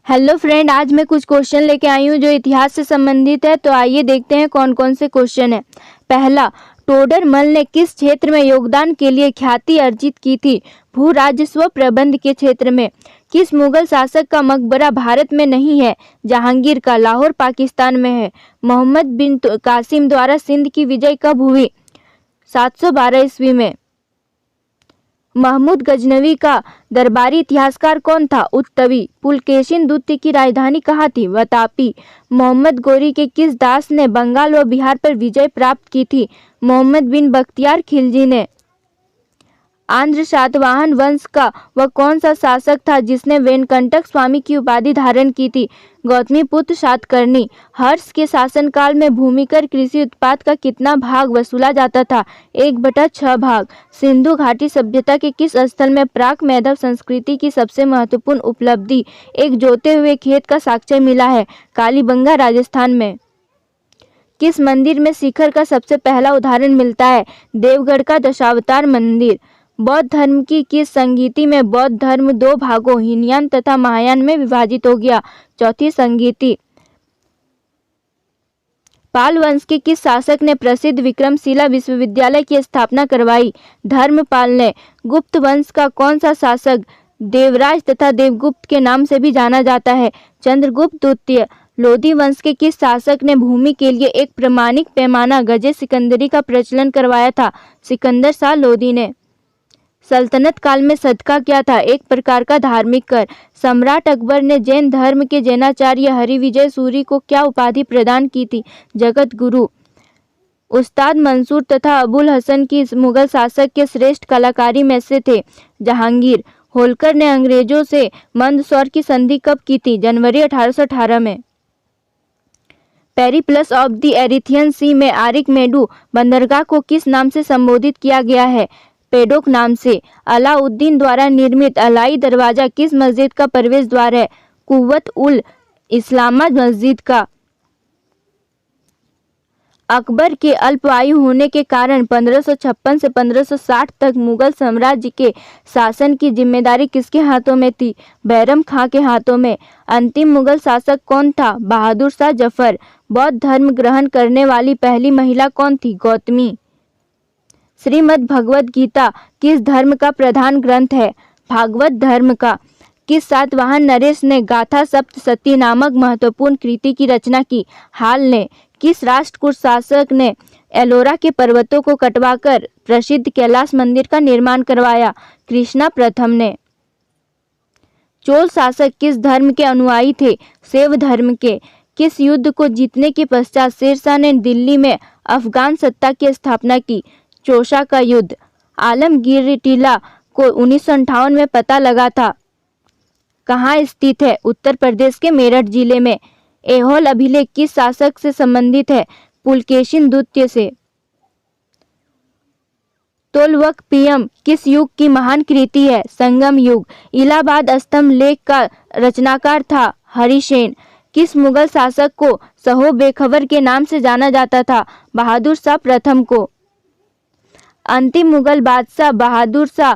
Hello friend, आज मैं कुछ क्वेश्चन लेके आई हूँ जो इतिहास से संबंधित है। तो आइए देखते हैं कौन कौन से क्वेश्चन है। पहला, टोडरमल ने किस क्षेत्र में योगदान के लिए ख्याति अर्जित की थी? भू राजस्व प्रबंध के क्षेत्र में। किस मुगल शासक का मकबरा भारत में नहीं है? जहांगीर का, लाहौर पाकिस्तान में है। मोहम्मद बिन कासिम द्वारा सिंध की विजय कब हुई? 712 ईस्वी में। महमूद गजनवी का दरबारी इतिहासकार कौन था? उत्तवी। पुलकेशिन द्वितीय की राजधानी कहाँ थी? वातापी। मोहम्मद गोरी के किस दास ने बंगाल व बिहार पर विजय प्राप्त की थी? मोहम्मद बिन बख्तियार खिलजी ने। आंध्र सातवाहन वंश का वह कौन सा शासक था जिसने वेंकटक स्वामी की उपाधि धारण की थी? गौतमीपुत्र सातकर्णी। हर्ष के शासनकाल में भूमिकर कृषि उत्पाद का कितना भाग वसूला जाता था? 1/6 भाग। सिंधु घाटी सभ्यता के किस स्थल में प्राक मैधव संस्कृति की सबसे महत्वपूर्ण उपलब्धि एक जोते हुए खेत का साक्ष्य मिला है? कालीबंगा, राजस्थान में। किस मंदिर में शिखर का सबसे पहला उदाहरण मिलता है? देवगढ़ का दशावतार मंदिर। बौद्ध धर्म की किस संगीति में बौद्ध धर्म 2 भागों हीनयान तथा महायान में विभाजित हो गया? चौथी संगीति। पाल वंश के किस शासक ने प्रसिद्ध विक्रमशिला विश्वविद्यालय की स्थापना करवाई? धर्मपाल ने। गुप्त वंश का कौन सा शासक देवराज तथा देवगुप्त के नाम से भी जाना जाता है? चंद्रगुप्त द्वितीय। लोधी वंश के किस शासक ने भूमि के लिए एक प्रमाणिक पैमाना गजे सिकंदरी का प्रचलन करवाया था? सिकंदर शाह लोधी ने। सल्तनत काल में सदका क्या था? एक प्रकार का धार्मिक कर। सम्राट अकबर ने जैन धर्म के जैनाचार्य हरिविजय सूरी को क्या उपाधि प्रदान की थी? जगत गुरु। उस्ताद मंसूर तथा अबुल हसन की मुगल शासक के श्रेष्ठ कलाकारी में से थे? जहांगीर। होलकर ने अंग्रेजों से मंदसौर की संधि कब की थी? जनवरी 1818 में। पेरिप्लस ऑफ द एरिथियन सी में आरिकमेडु बंदरगाह को किस नाम से संबोधित किया गया है? पेडोक नाम से। अलाउद्दीन द्वारा निर्मित अलाई दरवाजा किस मस्जिद का प्रवेश द्वार है? कुव्वत उल इस्लामा मस्जिद का। अकबर के अल्पायु होने के कारण 1556 से 1560 तक मुगल साम्राज्य के शासन की जिम्मेदारी किसके हाथों में थी? बैरम खां के हाथों में। अंतिम मुगल शासक कौन था? बहादुर शाह जफर। बौद्ध धर्म ग्रहण करने वाली पहली महिला कौन थी? गौतमी। श्रीमद् भगवद गीता किस धर्म का प्रधान ग्रंथ है? भागवत धर्म का। किस सातवाहन नरेश ने गाथा सप्तशती नामक महत्वपूर्ण कृति की रचना की? हाल ने। किस राष्ट्रकूट शासक ने एलोरा के पर्वतों को कटवाकर प्रसिद्ध कैलाश मंदिर का निर्माण करवाया? कृष्णा प्रथम ने। चोल शासक किस धर्म के अनुयायी थे? शैव धर्म के। किस युद्ध को जीतने के पश्चात शेरशाह ने दिल्ली में अफगान सत्ता की स्थापना की? चौसा का युद्ध। आलमगीर टीला को 1958 में पता लगा था। कहाँ स्थित है? उत्तर प्रदेश के मेरठ जिले में। ऐहोल अभिलेख किस शासक से संबंधित है? पुलकेशिन द्वितीय से। तोलवकपियम किस युग की महान कृति है? संगम युग। इलाहाबाद स्तंभ लेख का रचनाकार था? हरिसेन। किस मुगल शासक को सहो बेखबर के नाम से जाना जाता था? बहादुर शाह प्रथम को। अंतिम मुगल बादशाह बहादुर शाह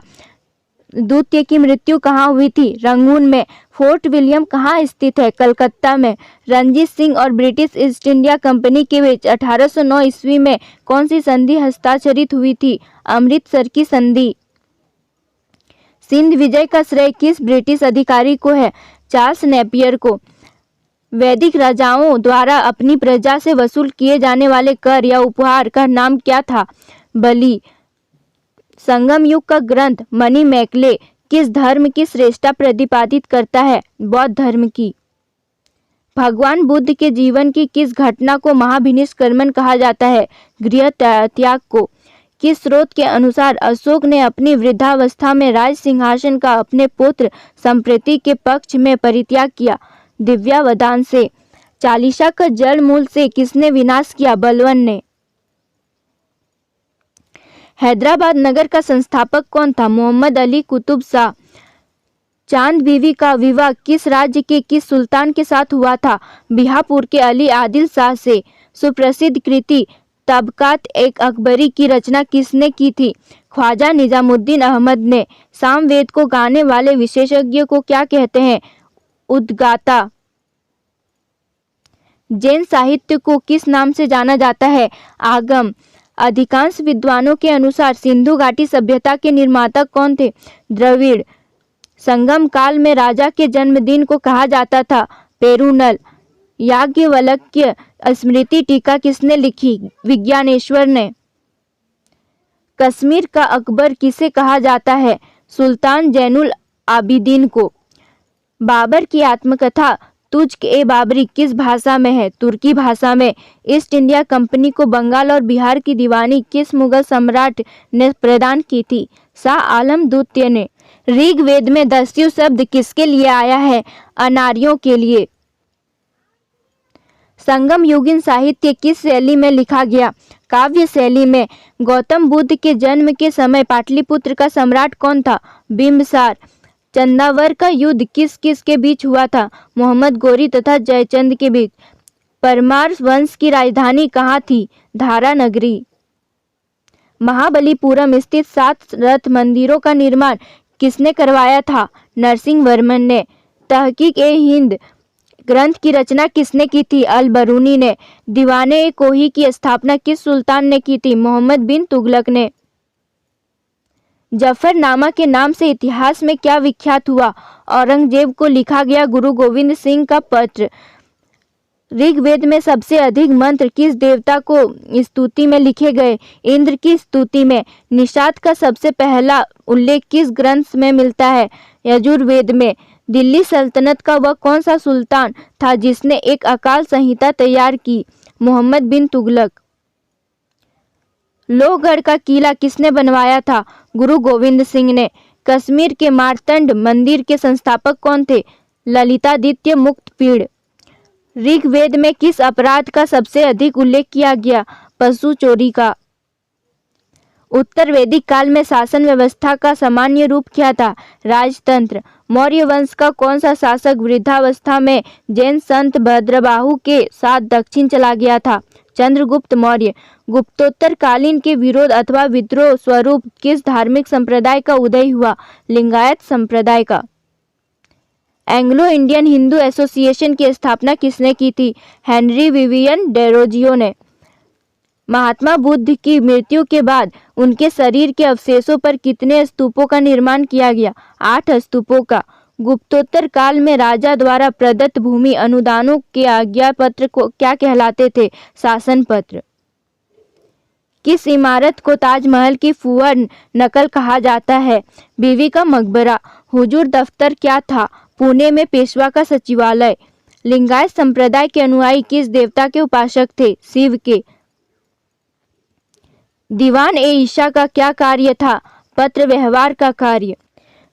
द्वितीय की मृत्यु कहाँ हुई थी? रंगून में। फोर्ट विलियम कहाँ स्थित है? कलकत्ता में। रंजीत सिंह और ब्रिटिश ईस्ट इंडिया कंपनी के बीच 1809 ईस्वी में कौन सी संधि हस्ताक्षरित हुई थी? अमृतसर की संधि। सिंध विजय का श्रेय किस ब्रिटिश अधिकारी को है? चार्ल्स नेपियर को। वैदिक राजाओं द्वारा अपनी प्रजा से वसूल किए जाने वाले कर या उपहार का नाम क्या था? बलि। संगम युग का ग्रंथ मणि मैकले किस धर्म की श्रेष्ठता प्रतिपादित करता है? बौद्ध धर्म की। भगवान बुद्ध के जीवन की किस घटना को महाभिनिष्क्रमण कहा जाता है? गृह त्याग को। किस स्रोत के अनुसार अशोक ने अपनी वृद्धावस्था में राज सिंहासन का अपने पुत्र संप्रति के पक्ष में परित्याग किया? दिव्यावदान से। चालीसा का जड़ मूल से किसने विनाश किया? बलवन ने। हैदराबाद नगर का संस्थापक कौन था? मोहम्मद अली कुतुब शाह। चांद बीवी का विवाह किस राज्य के किस सुल्तान के साथ हुआ था? बिहापुर के अली आदिल शाह से। सुप्रसिद्ध कृति तबकात एक अकबरी की रचना किसने की थी? ख्वाजा निजामुद्दीन अहमद ने। सामवेद को गाने वाले विशेषज्ञ को क्या कहते हैं? उद्गाता। जैन साहित्य को किस नाम से जाना जाता है? आगम। अधिकांश विद्वानों के अनुसार सिंधु घाटी सभ्यता के निर्माता कौन थे? द्रविड़। संगम काल में राजा के जन्मदिन को कहा जाता था पेरुनल। याज्ञवल्क्य स्मृति टीका किसने लिखी? विज्ञानेश्वर ने। कश्मीर का अकबर किसे कहा जाता है? सुल्तान जैनुल आबिदीन को। बाबर की आत्मकथा तुज़्क-ए-बाबरी किस भाषा में है? तुर्की भाषा में। ईस्ट इंडिया कंपनी को बंगाल और बिहार की दीवानी किस मुगल सम्राट ने प्रदान की थी? शाह आलम द्वितीय ने। ऋग्वेद में दस्यु शब्द किसके लिए आया है? अनार्यों के लिए। संगम युगीन साहित्य किस शैली में लिखा गया? काव्य शैली में। गौतम बुद्ध के जन्म के समय पाटलिपुत्र का सम्राट कौन था? बिंबिसार। चंदावर का युद्ध किस किस के बीच हुआ था? मोहम्मद गोरी तथा जयचंद के बीच। परमार वंश की राजधानी कहाँ थी? धारा नगरी। महाबलीपुरम स्थित 7 रथ मंदिरों का निर्माण किसने करवाया था? नरसिंह वर्मन ने। तहकीक-ए-हिंद ग्रंथ की रचना किसने की थी? अल बरूनी ने। दीवाने-ए-कोही की स्थापना किस सुल्तान ने की थी? मोहम्मद बिन तुगलक ने। जफरनामा के नाम से इतिहास में क्या विख्यात हुआ? औरंगजेब को लिखा गया गुरु गोविंद सिंह का पत्र। ऋग्वेद में सबसे अधिक मंत्र किस देवता को स्तुति में लिखे गए? इंद्र की स्तुति में। निषाद का सबसे पहला उल्लेख किस ग्रंथ में मिलता है? यजुर्वेद में। दिल्ली सल्तनत का वह कौन सा सुल्तान था जिसने एक अकाल संहिता तैयार की? मोहम्मद बिन तुगलक। लोहगढ़ का किला किसने बनवाया था? गुरु गोविंद सिंह ने। कश्मीर के मार्तंड मंदिर के संस्थापक कौन थे? ललितादित्य मुक्तपीड़। ऋग्वेद में किस अपराध का सबसे अधिक उल्लेख किया गया? पशु चोरी का। उत्तर वैदिक काल में शासन व्यवस्था का सामान्य रूप क्या था? राजतंत्र। मौर्य वंश का कौन सा शासक वृद्धावस्था में जैन संत भद्रबाहु के साथ दक्षिण चला गया था? चंद्रगुप्त मौर्य। गुप्तोत्तर कालीन के विरोध अथवा विद्रोह स्वरूप किस धार्मिक संप्रदाय का उदय हुआ? लिंगायत संप्रदाय का। एंग्लो इंडियन हिंदू एसोसिएशन की स्थापना किसने की थी? हेनरी विवियन डेरोजियो ने। महात्मा बुद्ध की मृत्यु के बाद उनके शरीर के अवशेषों पर कितने स्तूपों का निर्माण किया गया? 8 स्तूपों का। गुप्तोत्तर काल में राजा द्वारा प्रदत्त भूमि अनुदानों के आज्ञा पत्र को क्या कहलाते थे? शासन पत्र। किस इमारत को ताजमहल की फूहड़ नकल कहा जाता है? बीवी का मकबरा। हुजूर दफ्तर क्या था? पुणे में पेशवा का सचिवालय। लिंगायत संप्रदाय के अनुयायी किस देवता के उपासक थे? शिव के। दीवान-ए-ईशा का क्या कार्य था? पत्र व्यवहार का कार्य।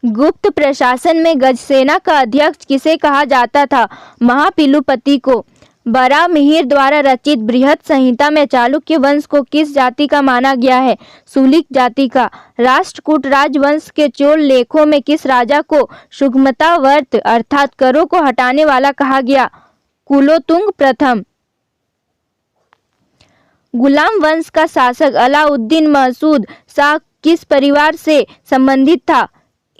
गुप्त प्रशासन में गजसेना का अध्यक्ष किसे कहा जाता था? महापिलुपति को। बराहमिहिर द्वारा रचित बृहत संहिता में चालुक्य वंश को किस जाति का माना गया है? सुलिक जाति का। राष्ट्रकूट राजवंश के चोल लेखों में किस राजा को सुगमतावर्त अर्थात करों को हटाने वाला कहा गया? कुलोतुंग प्रथम। गुलाम वंश का शासक अलाउद्दीन महसूद शाह किस परिवार से संबंधित था?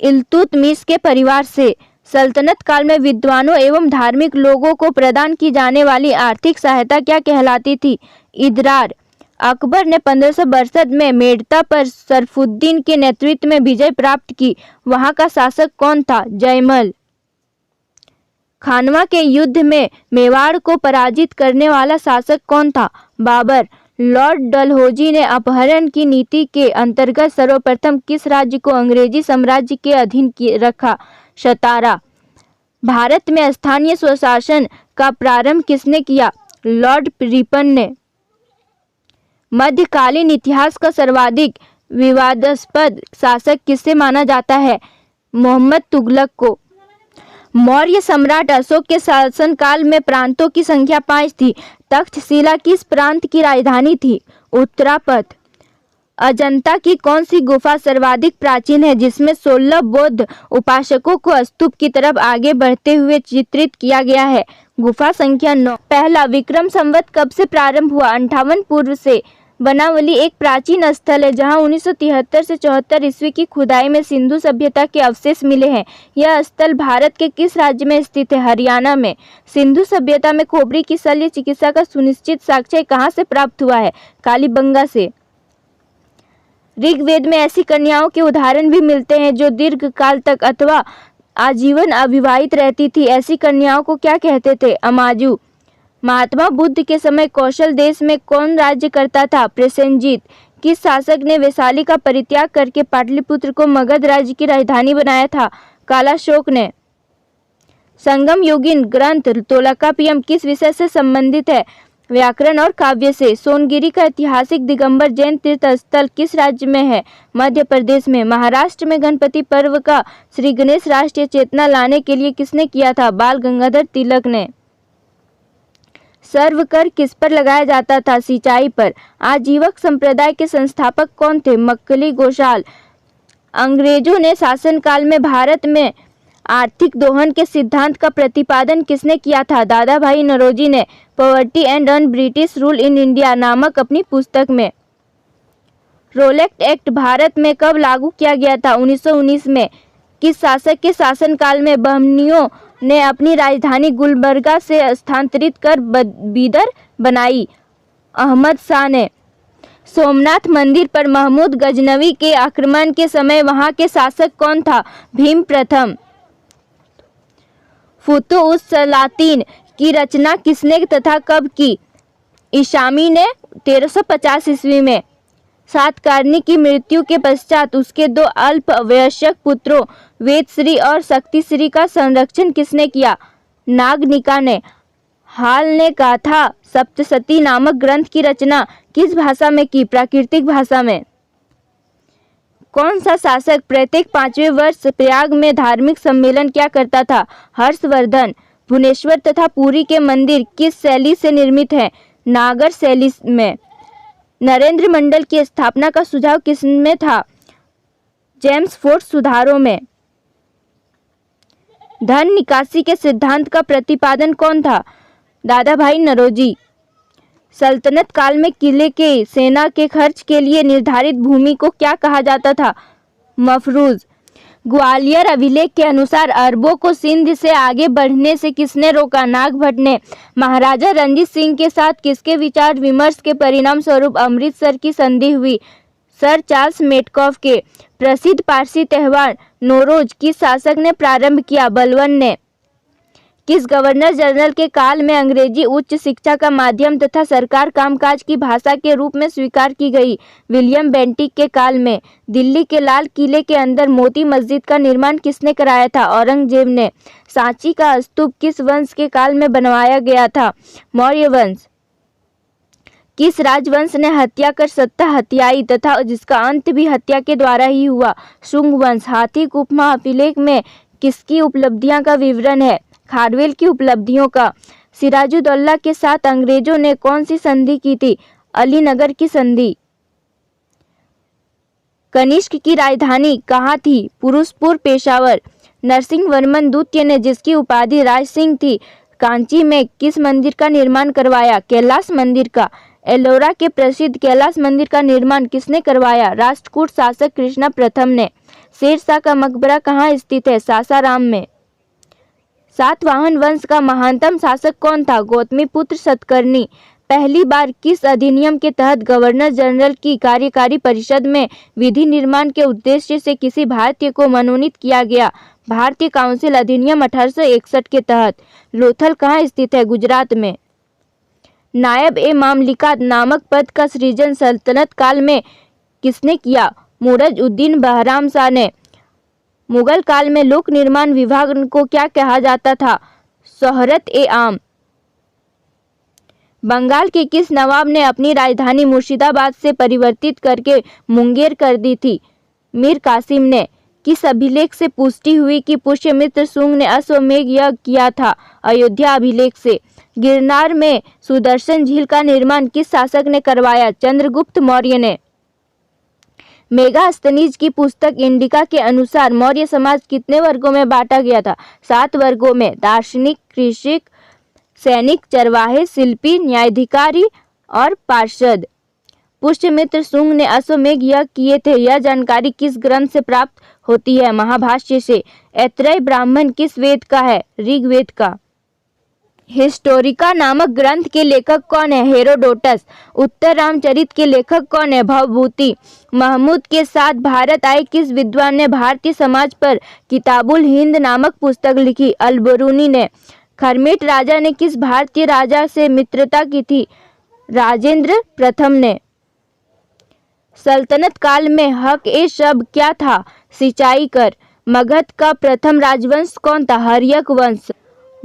इल्तुतमिश के परिवार से। सल्तनत काल में विद्वानों एवं धार्मिक लोगों को प्रदान की जाने वाली आर्थिक सहायता क्या कहलाती थी? इदरार। अकबर ने 1562 में मेड़ता पर सरफुद्दीन के नेतृत्व में विजय प्राप्त की। वहां का शासक कौन था? जयमल। खानवा के युद्ध में मेवाड़ को पराजित करने वाला शासक कौन था? बाबर। लॉर्ड डलहौजी ने अपहरण की नीति के अंतर्गत सर्वप्रथम किस राज्य को अंग्रेजी साम्राज्य के अधीन रखा? सतारा। भारत में स्थानीय स्वशासन का प्रारंभ किसने किया? लॉर्ड रिपन ने। मध्यकालीन इतिहास का सर्वाधिक विवादास्पद शासक किसे माना जाता है? मोहम्मद तुगलक को। मौर्य सम्राट अशोक के शासनकाल में प्रांतों की संख्या 5 थी। तक्षशिला किस प्रांत की राजधानी थी? उत्तरापथ। अजंता की कौन सी गुफा सर्वाधिक प्राचीन है जिसमें 16 बौद्ध उपासकों को स्तूप की तरफ आगे बढ़ते हुए चित्रित किया गया है? गुफा संख्या 9। पहला विक्रम संवत कब से प्रारंभ हुआ? 58 पूर्व से। बनावली एक प्राचीन स्थल है जहां 1973 से 74 ईस्वी की खुदाई में सिंधु सभ्यता के अवशेष मिले हैं। यह स्थल भारत के किस राज्य में स्थित है? हरियाणा में। सिंधु सभ्यता में खोपड़ी की शल्य चिकित्सा का सुनिश्चित साक्ष्य कहां से प्राप्त हुआ है? कालीबंगा से। ऋग्वेद में ऐसी कन्याओं के उदाहरण भी मिलते हैं जो दीर्घ काल तक अथवा आजीवन अविवाहित रहती थी। ऐसी कन्याओं को क्या कहते थे? अमाजु। महात्मा बुद्ध के समय कौशल देश में कौन राज्य करता था? प्रसेनजीत। किस शासक ने वैशाली का परित्याग करके पाटलिपुत्र को मगध राज्य की राजधानी बनाया था? कालाशोक ने। संगम युगीन ग्रंथ तोलकाप्पियम किस विषय से संबंधित है? व्याकरण और काव्य से। सोनगिरी का ऐतिहासिक दिगंबर जैन तीर्थ स्थल किस राज्य में है? मध्य प्रदेश में। महाराष्ट्र में गणपति पर्व का श्री गणेश राष्ट्रीय चेतना लाने के लिए किसने किया था? बाल गंगाधर तिलक ने। सर्व कर किस पर लगाया जाता था? सिंचाई पर। आजीवक संप्रदाय के संस्थापक कौन थे? मक्कली गोशाल। अंग्रेजों ने शासनकाल में भारत में आर्थिक दोहन के सिद्धांत का प्रतिपादन किसने किया था? दादा भाई नौरोजी ने। Poverty and un British rule in India नामक अपनी पुस्तक में। रोलेट एक्ट भारत में कब लागू किया गया था? 1919 में। किस शासक के शासनकाल में बहमनियों ने अपनी राजधानी गुलबर्गा से स्थानांतरित कर बीदर बनाई? अहमद शाह ने। सोमनाथ मंदिर पर महमूद गजनवी के आक्रमण के समय वहां के शासक कौन था? भीम प्रथम। फुतुह सलातीन की रचना किसने तथा कब की? इशामी ने 1350 ईस्वी में। सातकर्णी की मृत्यु के पश्चात उसके दो अल्पवयस्क पुत्रों वेदश्री और शक्तिश्री का संरक्षण किसने किया? नागनिका ने। हाल ने गाथा सप्तशती नामक ग्रंथ की रचना किस भाषा में की? प्राकृतिक भाषा में। कौन सा शासक प्रत्येक 5वें वर्ष प्रयाग में धार्मिक सम्मेलन क्या करता था? हर्षवर्धन। भुवनेश्वर तथा पुरी के मंदिर किस शैली से निर्मित हैं? नागर शैली में। नरेंद्र मंडल की स्थापना का सुझाव किसमें था? जेम्स फोर्ड सुधारों में। धन निकासी के सिद्धांत का प्रतिपादन कौन था? दादा भाई नौरोजी। सल्तनत काल में किले के सेना के खर्च के लिए निर्धारित भूमि को क्या कहा जाता था? मफरूज। ग्वालियर अभिलेख के अनुसार अरबों को सिंध से आगे बढ़ने से किसने रोका? नागभट्ट ने। महाराजा रणजीत सिंह के साथ किसके विचार विमर्श के परिणाम स्वरूप अमृतसर की संधि हुई? सर चार्ल्स मेटकॉफ के। प्रसिद्ध पारसी त्यौहार नौरोज किस शासक ने प्रारंभ किया? बलबन ने। किस गवर्नर जनरल के काल में अंग्रेजी उच्च शिक्षा का माध्यम तथा सरकार कामकाज की भाषा के रूप में स्वीकार की गई? विलियम बेंटिक के काल में। दिल्ली के लाल किले के अंदर मोती मस्जिद का निर्माण किसने कराया था? औरंगजेब ने। सांची का स्तूप किस वंश के काल में बनवाया गया था? मौर्य वंश। किस राजवंश ने हत्या कर सत्ता हत्याई तथा जिसका अंत भी हत्या के द्वारा ही हुआ? शुंग वंश। हाथी गुफा अभिलेख में किसकी उपलब्धियां का विवरण है? खारवेल की उपलब्धियों का। सिराजुद्दौला के साथ अंग्रेजों ने कौन सी संधि की थी? अलीनगर की संधि। कनिष्क की राजधानी कहाँ थी? पुरुषपुर पेशावर। नरसिंह वर्मन द्वितीय ने जिसकी उपाधि राज सिंह थी कांची में किस मंदिर का निर्माण करवाया? कैलाश मंदिर का। एलोरा के प्रसिद्ध कैलाश मंदिर का निर्माण किसने करवाया? राष्ट्रकूट शासक कृष्णा प्रथम ने। शेरशाह का मकबरा कहाँ स्थित है? सासाराम में। सातवाहन वंश का महानतम शासक कौन था? गौतमीपुत्र सतकर्णी। पहली बार किस अधिनियम के तहत गवर्नर जनरल की कार्यकारी परिषद में विधि निर्माण के उद्देश्य से किसी भारतीय को मनोनीत किया गया? भारतीय काउंसिल अधिनियम 1861 के तहत। लोथल कहाँ स्थित है? गुजरात में। नायब ए मामलिकात नामक पद का सृजन सल्तनत काल में किसने किया? मुरज उद्दीन बहराम शाह ने। मुगल काल में लोक निर्माण विभाग को क्या कहा जाता था? शोहरत ए आम। बंगाल के किस नवाब ने अपनी राजधानी मुर्शिदाबाद से परिवर्तित करके मुंगेर कर दी थी? मीर कासिम ने। किस अभिलेख से पुष्टि हुई कि पुष्यमित्र शुंग ने अश्वमेध यज्ञ किया था? अयोध्या अभिलेख से। गिरनार में सुदर्शन झील का निर्माण किस शासक ने करवाया? चंद्रगुप्त मौर्य ने। मेगास्थनीज की पुस्तक इंडिका के अनुसार मौर्य समाज कितने वर्गों में बांटा गया था? 7 वर्गों में। दार्शनिक, कृषिक, सैनिक, चरवाहे, शिल्पी, न्यायाधिकारी और पार्षद। पुष्यमित्र शुंग ने अश्वमेध यज्ञ किए थे? यह जानकारी किस ग्रंथ से प्राप्त होती है? महाभाष्य से। ऐतरेय ब्राह्मण किस वेद का है? ऋग्वेद का। हिस्टोरिका नामक ग्रंथ के लेखक कौन है? हेरोडोटस। उत्तर रामचरित के लेखक कौन है? भवभूति। महमूद के साथ भारत आए किस विद्वान ने भारतीय समाज पर किताबुल हिंद नामक पुस्तक लिखी? अल-बरूनी ने। खरमेट राजा ने किस भारतीय राजा से मित्रता की थी? राजेंद्र प्रथम ने। सल्तनत काल में हक-ए-शब क्या था? सिंचाई कर। मगध का प्रथम राजवंश कौन था? हर्यक वंश।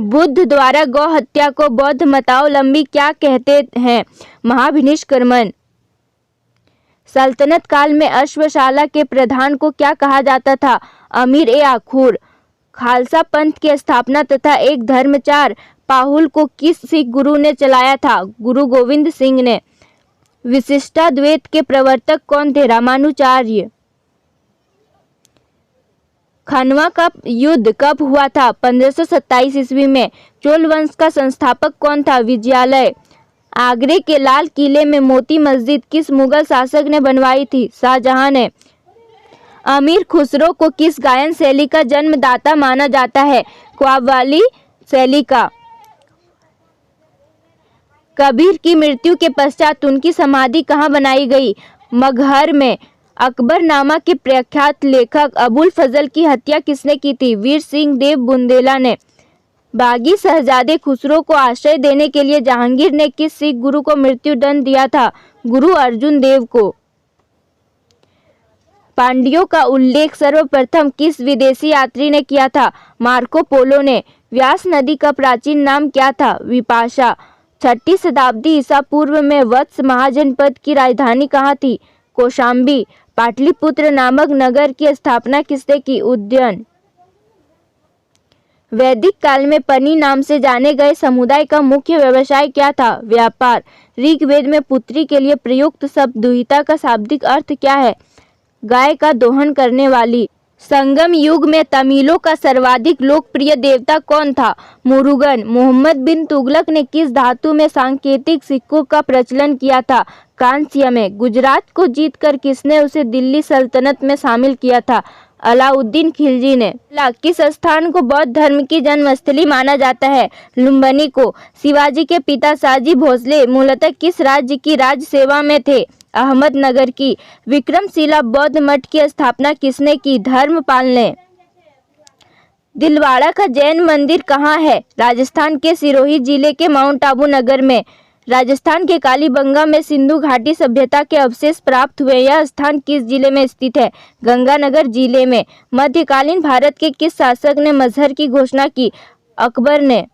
बुद्ध द्वारा गौ हत्या को बौद्ध मतावलंबी क्या कहते हैं? महाभिनिष्क्रमण। सल्तनत काल में अश्वशाला के प्रधान को क्या कहा जाता था? अमीर-ए-आखूर। खालसा पंथ की स्थापना तथा एक धर्मचार पाहुल को किस सिख गुरु ने चलाया था? गुरु गोविंद सिंह ने। विशिष्टाद्वैत के प्रवर्तक कौन थे? रामानुजाचार्य। खनवा का युद्ध कब हुआ था? 1527 ईस्वी में। चोल वंश का संस्थापक कौन था? विजयालय। आगरे के लाल किले में मोती मस्जिद किस मुगल शासक ने बनवाई थी? शाहजहां ने। अमीर खुसरो को किस गायन शैली का जन्मदाता माना जाता है? क़व्वाली शैली का। कबीर की मृत्यु के पश्चात उनकी समाधि कहाँ बनाई गई? मगहर में। अकबरनामा के प्रख्यात लेखक अबुल फजल की हत्या किसने की थी? वीर सिंह देव बुंदेला ने। बागी शहजादे खुसरो को आश्रय देने के लिए जहांगीर ने किस सिख गुरु को मृत्युदंड दिया था? गुरु अर्जुन देव को। पांड्यों का उल्लेख सर्वप्रथम किस विदेशी यात्री ने किया था? मार्को पोलो ने। व्यास नदी का प्राचीन नाम क्या था? विपाशा। 6ठी शताब्दी ईसा पूर्व में वत्स महाजनपद की राजधानी कहाँ थी? कौशाम्बी। पाटलिपुत्र नामक नगर की स्थापना किसने की? उदयन। वैदिक काल में पनी नाम से जाने गए समुदाय का मुख्य व्यवसाय क्या था? व्यापार। ऋग्वेद में पुत्री के लिए प्रयुक्त शब्द दुहिता का शाब्दिक अर्थ क्या है? गाय का दोहन करने वाली। संगम युग में तमिलों का सर्वाधिक लोकप्रिय देवता कौन था? मुरुगन। मोहम्मद बिन तुगलक ने किस धातु में सांकेतिक सिक्कों का प्रचलन किया था? कांस्य में। गुजरात को जीतकर किसने उसे दिल्ली सल्तनत में शामिल किया था? अलाउद्दीन खिलजी ने। किस स्थान को बौद्ध धर्म की जन्मस्थली माना जाता है? लुम्बिनी को। शिवाजी के पिता शाहजी भोसले मूलतः किस राज्य की राज सेवा में थे? अहमदनगर की। विक्रमशिला बौद्ध मठ की स्थापना किसने की? धर्मपाल ने। दिलवाड़ा का जैन मंदिर कहाँ है? राजस्थान के सिरोही जिले के माउंट आबू नगर में। राजस्थान के कालीबंगा में सिंधु घाटी सभ्यता के अवशेष प्राप्त हुए। यह स्थान किस जिले में स्थित है? गंगानगर जिले में। मध्यकालीन भारत के किस शासक ने मजहर की घोषणा की? अकबर ने।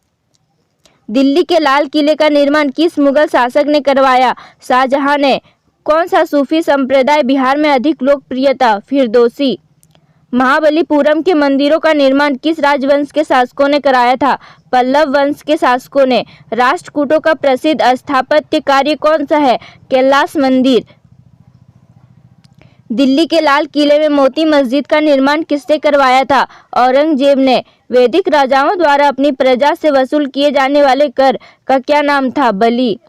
दिल्ली के लाल किले का निर्माण किस मुगल शासक ने करवाया? शाहजहां ने। कौन सा सूफी संप्रदाय बिहार में अधिक लोकप्रिय था? फिरदौसी। महाबलीपुरम के मंदिरों का निर्माण किस राजवंश के शासकों ने कराया था? पल्लव वंश के शासकों ने। राष्ट्रकूटों का प्रसिद्ध स्थापत्य कार्य कौन सा है? कैलाश मंदिर। दिल्ली के लाल किले में मोती मस्जिद का निर्माण किसने करवाया था? औरंगजेब ने। वैदिक राजाओं द्वारा अपनी प्रजा से वसूल किए जाने वाले कर का क्या नाम था? बलि।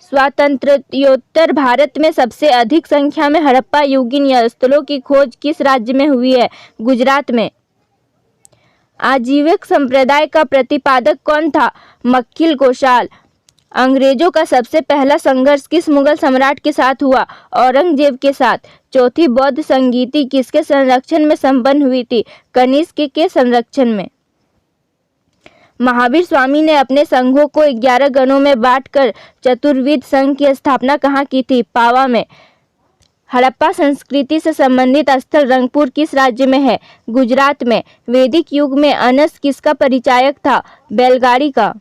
स्वातंत्र्योत्तर भारत में सबसे अधिक संख्या में हड़प्पा युगीन स्थलों की खोज किस राज्य में हुई है? गुजरात में। आजीविक संप्रदाय का प्रतिपादक कौन था? मक्खिल गोशाल। अंग्रेजों का सबसे पहला संघर्ष किस मुगल सम्राट के साथ हुआ? औरंगजेब के साथ। चौथी बौद्ध संगीति किसके संरक्षण में संपन्न हुई थी? कनिष्क के संरक्षण में। महावीर स्वामी ने अपने संघों को 11 गणों में बांटकर चतुर्विध संघ की स्थापना कहाँ की थी? पावा में। हड़प्पा संस्कृति से संबंधित स्थल रंगपुर किस राज्य में है? गुजरात में। वैदिक युग में अनस किसका परिचायक था? बैलगाड़ी का।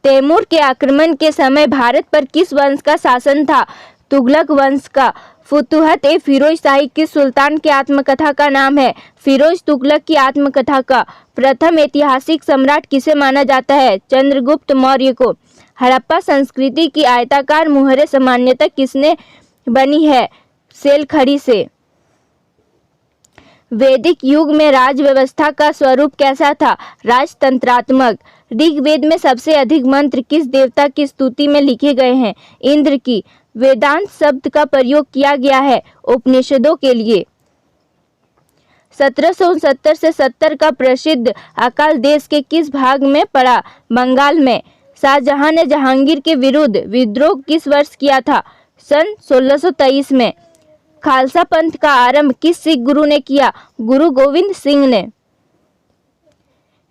तैमूर के आक्रमण के समय भारत पर किस वंश का शासन था? तुगलक वंश का। फुतुहत-ए-फिरोज शाही किस सुल्तान की आत्मकथा का नाम है? फिरोज तुगलक की आत्मकथा का। प्रथम ऐतिहासिक सम्राट किसे माना जाता है? चंद्रगुप्त मौर्य को। हड़प्पा संस्कृति की आयताकार मुहरें सामान्यतः किसने बनी है? सेलखड़ी से। वैदिक युग में राज व्यवस्था का स्वरूप कैसा था? राजतंत्रात्मक। ऋग्वेद में सबसे अधिक मंत्र किस देवता की स्तुति में लिखे गए हैं? इंद्र की। वेदांत शब्द का प्रयोग किया गया है उपनिषदों के लिए। 1769 से 70 का प्रसिद्ध अकाल देश के किस भाग में पड़ा? बंगाल में। शाहजहां ने जहांगीर के विरुद्ध विद्रोह किस वर्ष किया था? सन 1623 में। खालसा पंथ का आरंभ किस सिख गुरु ने किया? गुरु गोविंद सिंह ने।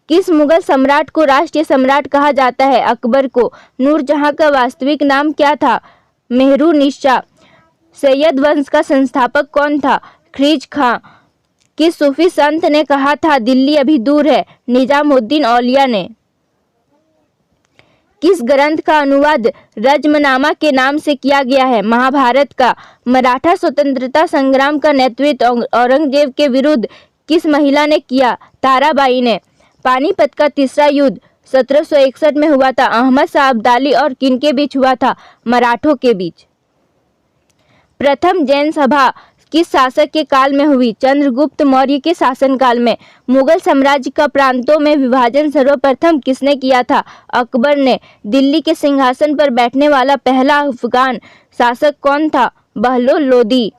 किस मुगल सम्राट को राष्ट्रीय सम्राट कहा जाता है? अकबर को। नूरजहां का वास्तविक नाम क्या था? मेहरुनिसा। सैयद वंश का संस्थापक कौन था? ख्रीज खां। किस सूफी संत ने कहा था दिल्ली अभी दूर है? निजामुद्दीन औलिया ने। किस ग्रंथ का अनुवाद रजमनामा के नाम से किया गया है? महाभारत का। मराठा स्वतंत्रता संग्राम का नेतृत्व औरंगजेब के विरुद्ध किस महिला ने किया? ताराबाई ने। पानीपत का तीसरा युद्ध 1761 में हुआ था। अहमद शाह अब्दाली और किनके बीच हुआ था? मराठों के बीच। प्रथम जैन सभा किस शासक के काल में हुई? चंद्रगुप्त मौर्य के शासनकाल में। मुगल साम्राज्य का प्रांतों में विभाजन सर्वप्रथम किसने किया था? अकबर ने। दिल्ली के सिंहासन पर बैठने वाला पहला अफगान शासक कौन था? बहलोल लोदी।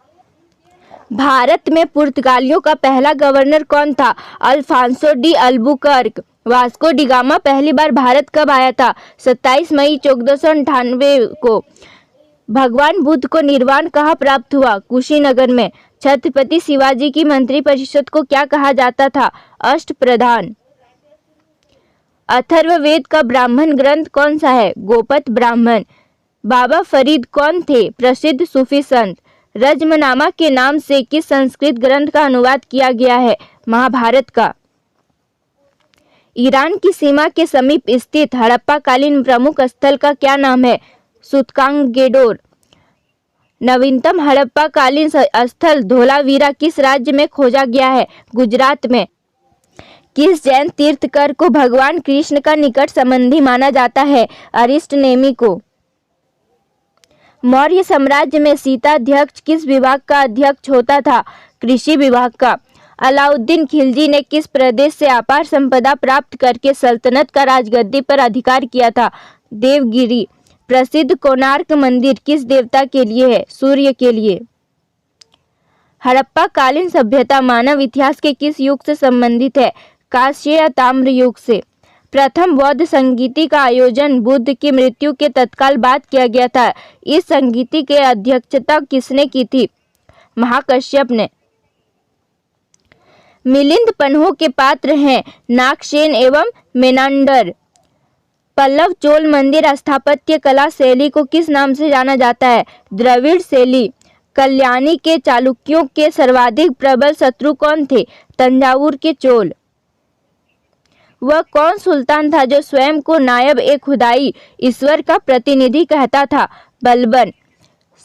भारत में पुर्तगालियों का पहला गवर्नर कौन था? Alfonso de Albuquerque. Vasco da Gama पहली बार भारत कब आया था? 27 मई 1498 को। भगवान बुद्ध को निर्वाण कहाँ प्राप्त हुआ? कुशीनगर में। छत्रपति शिवाजी की मंत्रिपरिषद को क्या कहा जाता था? अष्टप्रधान। अथर्ववेद का ब्राह्मण ग्रंथ कौन सा है? गोपद ब्राह्मण। बाबा फरीद कौन थे? प्रसिद्ध सूफी संत। रजमनामा के नाम से किस संस्कृत ग्रंथ का अनुवाद किया गया है? महाभारत का। ईरान की सीमा के समीप स्थित हड़प्पाकालीन प्रमुख स्थल का क्या नाम है? सुतकांगेडोर। नवीनतम हड़प्पाकालीन स्थल धोलावीरा किस राज्य में खोजा गया है? गुजरात में। किस जैन तीर्थकर को भगवान कृष्ण का निकट संबंधी माना जाता है? अरिष्टनेमी को। मौर्य साम्राज्य में सीताध्यक्ष किस विभाग का अध्यक्ष होता था? कृषि विभाग का। अलाउद्दीन खिलजी ने किस प्रदेश से अपार संपदा प्राप्त करके सल्तनत का राजगद्दी पर अधिकार किया था? देवगिरी। प्रसिद्ध कोणार्क मंदिर किस देवता के लिए है? सूर्य के लिए। हड़प्पाकालीन सभ्यता मानव इतिहास के किस युग से संबंधित है? कांस्य या ताम्र युग से। प्रथम बौद्ध संगीति का आयोजन बुद्ध की मृत्यु के तत्काल बाद किया गया था। इस संगीति की अध्यक्षता किसने की थी? महाकश्यप ने। मिलिंद पन्हों के पात्र हैं नागसेन एवं मेनांडर। पल्लव चोल मंदिर स्थापत्य कला शैली को किस नाम से जाना जाता है? द्रविड़ शैली। कल्याणी के चालुक्यों के सर्वाधिक प्रबल शत्रु कौन थे? तंजावुर के चोल। वह कौन सुल्तान था जो स्वयं को नायब ए खुदाई ईश्वर का प्रतिनिधि कहता था? बलबन।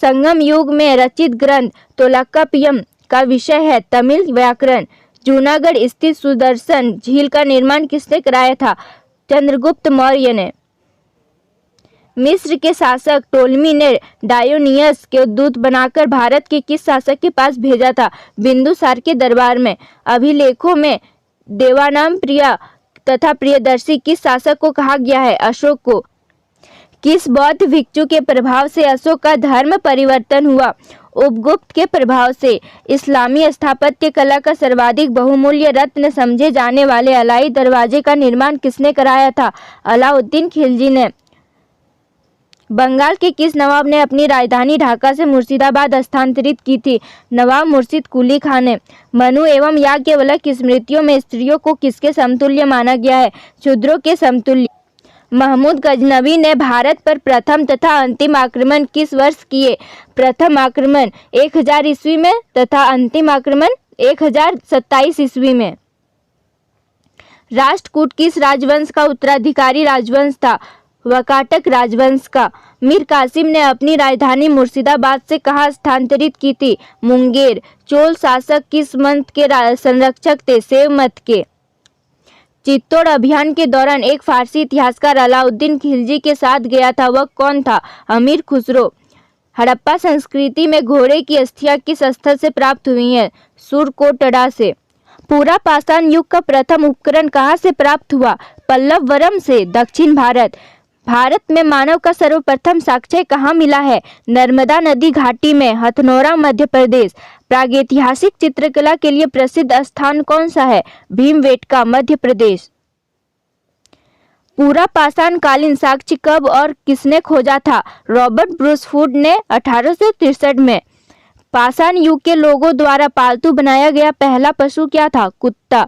संगम युग में रचित ग्रंथ तोलाकापियम का विषय है तमिल व्याकरण। जूनागढ़ स्थित सुदर्शन झील का निर्माण किसने कराया था? चंद्रगुप्त मौर्य ने। मिस्र के शासक टोलमी ने डायोनियस के दूत बनाकर भारत के किस शासक के पास भेजा था? बिंदुसार के दरबार में। अभिलेखों में देवानाम प्रिया तथा प्रियदर्शी किस शासक को कहा गया है? अशोक को। किस बौद्ध भिक्षु के प्रभाव से अशोक का धर्म परिवर्तन हुआ? उपगुप्त के प्रभाव से। इस्लामी स्थापत्य कला का सर्वाधिक बहुमूल्य रत्न समझे जाने वाले अलाई दरवाजे का निर्माण किसने कराया था? अलाउद्दीन खिलजी ने। बंगाल के किस नवाब ने अपनी राजधानी ढाका से मुर्शिदाबाद स्थानांतरित की थी? नवाब मुर्शिद कुली खान ने। मनु एवं याज्ञवल्क्य स्मृतियों में स्त्रियों को किसके समतुल्य माना गया है? शूद्रों के समतुल्य। महमूद गजनवी ने भारत पर प्रथम तथा अंतिम आक्रमण किस वर्ष किए? प्रथम आक्रमण 1000 ईस्वी में तथा अंतिम आक्रमण 1027 ईस्वी में। राष्ट्रकूट किस राजवंश का उत्तराधिकारी राजवंश था? वकाटक राजवंश का। मीर कासिम ने अपनी राजधानी मुर्शिदाबाद से कहाँ स्थानांतरित की थी? मुंगेर। चोल शासक किस मत के संरक्षक थे? शैव मत के। चित्तौड़ अभियान के दौरान एक फारसी इतिहासकार अलाउद्दीन खिलजी के साथ गया था, वह कौन था? अमीर खुसरो। हड़प्पा संस्कृति में घोड़े की अस्थियां किस स्थल से प्राप्त हुई हैं? सुरकोटड़ा से। पूरा पाषाण युग का प्रथम उपकरण कहाँ से प्राप्त हुआ? पल्लववरम से, दक्षिण भारत। भारत में मानव का सर्वप्रथम साक्ष्य कहाँ मिला है? नर्मदा नदी घाटी में, हथनोरा मध्य प्रदेश। प्रागैतिहासिक चित्रकला के लिए प्रसिद्ध स्थान कौन सा है? भीमबेटका मध्य प्रदेश। पूरा पाषाण कालीन साक्ष्य कब और किसने खोजा था? रॉबर्ट ब्रूस वुड ने 1863 में। पाषाण युग के लोगों द्वारा पालतू बनाया गया पहला पशु क्या था? कुत्ता।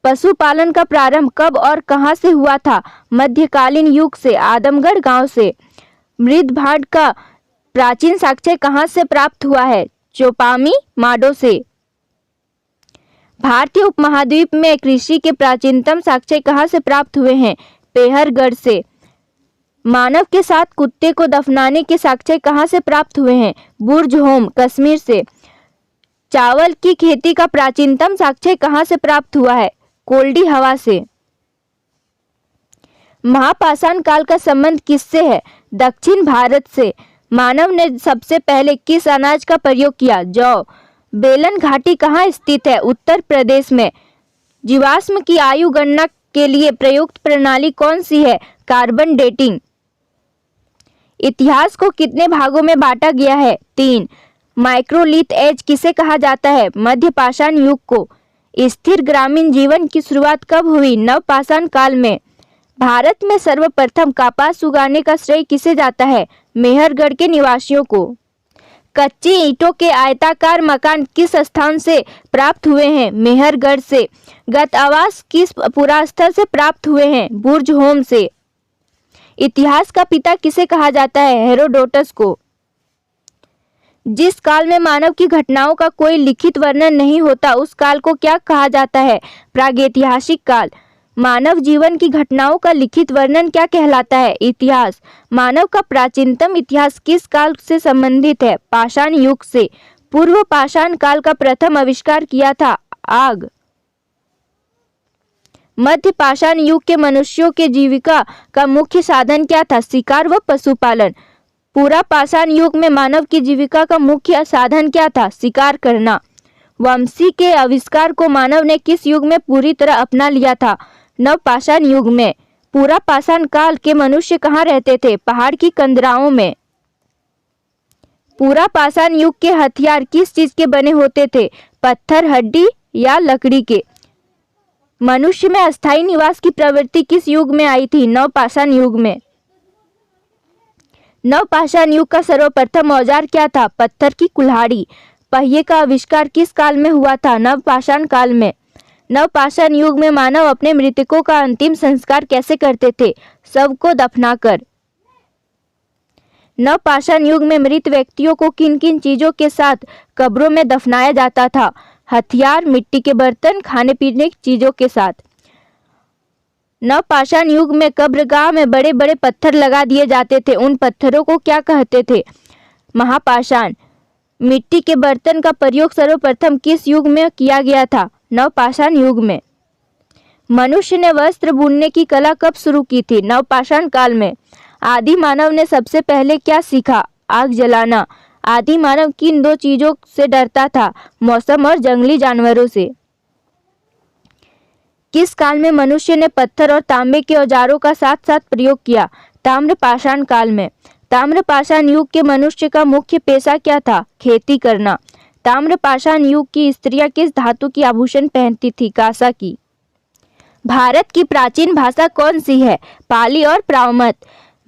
पशुपालन का प्रारंभ कब और कहां से हुआ था? मध्यकालीन युग से, आदमगढ़ गांव से। मृदभांड का प्राचीन साक्ष्य कहां से प्राप्त हुआ है? चौपामी माडो से। भारतीय उपमहाद्वीप में कृषि के प्राचीनतम साक्ष्य कहां से प्राप्त हुए हैं? पेहरगढ़ से। मानव के साथ कुत्ते को दफनाने के साक्ष्य कहां से प्राप्त हुए हैं? बुर्ज होम, कश्मीर से। चावल की खेती का प्राचीनतम साक्ष्य कहां से प्राप्त हुआ है? कोल्डी हवा से। महापाषाण काल का संबंध किससे है? दक्षिण भारत से। मानव ने सबसे पहले किस अनाज का प्रयोग किया? जौ। बेलन घाटी कहाँ स्थित है? उत्तर प्रदेश में। जीवाश्म की आयु गणना के लिए प्रयुक्त प्रणाली कौन सी है? Carbon dating. इतिहास को कितने भागों में बांटा गया है? 3। माइक्रोलिथ एज किसे कहा जाता है? मध्य पाषाण युग को। स्थिर ग्रामीण जीवन की शुरुआत कब हुई? नवपाषाण काल में। भारत में सर्वप्रथम कपास उगाने का श्रेय किसे जाता है? मेहरगढ़ के निवासियों को। कच्ची ईंटों के आयताकार मकान किस स्थान से प्राप्त हुए हैं? मेहरगढ़ से। गत आवास किस पुरास्थल से प्राप्त हुए हैं? बुर्ज होम से। इतिहास का पिता किसे कहा जाता है? हेरोडोटस को। जिस काल में मानव की घटनाओं का कोई लिखित वर्णन नहीं होता उस काल को क्या कहा जाता है? प्रागैतिहासिक काल। मानव जीवन की घटनाओं का लिखित वर्णन क्या कहलाता है? इतिहास। मानव का प्राचीनतम इतिहास किस काल से संबंधित है? पाषाण युग से। पूर्व पाषाण काल का प्रथम आविष्कार किया था? आग। मध्य पाषाण युग के मनुष्यों के जीविका का मुख्य साधन क्या था? शिकार व पशुपालन। पूरा पाषाण युग में मानव की जीविका का मुख्य साधन क्या था? शिकार करना। वंशी के आविष्कार को मानव ने किस युग में पूरी तरह अपना लिया था? नवपाषाण युग में। पूरा पाषाण काल के मनुष्य कहाँ रहते थे? पहाड़ की कंदराओं में। पूरा पाषाण युग के हथियार किस चीज के बने होते थे? पत्थर, हड्डी या लकड़ी के। मनुष्य में अस्थायी निवास की प्रवृत्ति किस युग में आई थी? नवपाषाण युग में। नवपाषाण युग का सर्वप्रथम औजार क्या था? पत्थर की कुल्हाड़ी। पहिए का आविष्कार किस काल में हुआ था? नवपाषाण काल में। नवपाषाण युग में मानव अपने मृतकों का अंतिम संस्कार कैसे करते थे? शव को दफनाकर। नवपाषाण युग में मृत व्यक्तियों को किन किन चीजों के साथ कब्रों में दफनाया जाता था? हथियार, मिट्टी के बर्तन, खाने पीने की चीजों के साथ। नवपाषाण युग में कब्रगाह में बड़े बड़े पत्थर लगा दिए जाते थे। उन पत्थरों को क्या कहते थे? महापाषाण। मिट्टी के बर्तन का प्रयोग सर्वप्रथम किस युग में किया गया था? नवपाषाण युग में। मनुष्य ने वस्त्र बुनने की कला कब शुरू की थी? नवपाषाण काल में। आदि मानव ने सबसे पहले क्या सीखा? आग जलाना। आदि मानव किन दो चीजों से डरता था? मौसम और जंगली जानवरों से। किस काल में मनुष्य ने पत्थर और तांबे के औजारों का साथ साथ प्रयोग किया? ताम्रपाषाण काल में। ताम्रपाषाण युग के मनुष्य का मुख्य पेशा क्या था? खेती करना। ताम्रपाषाण युग की स्त्रियां किस धातु की आभूषण पहनती थी? कांसा की। भारत की प्राचीन भाषा कौन सी है? पाली और प्राकृत।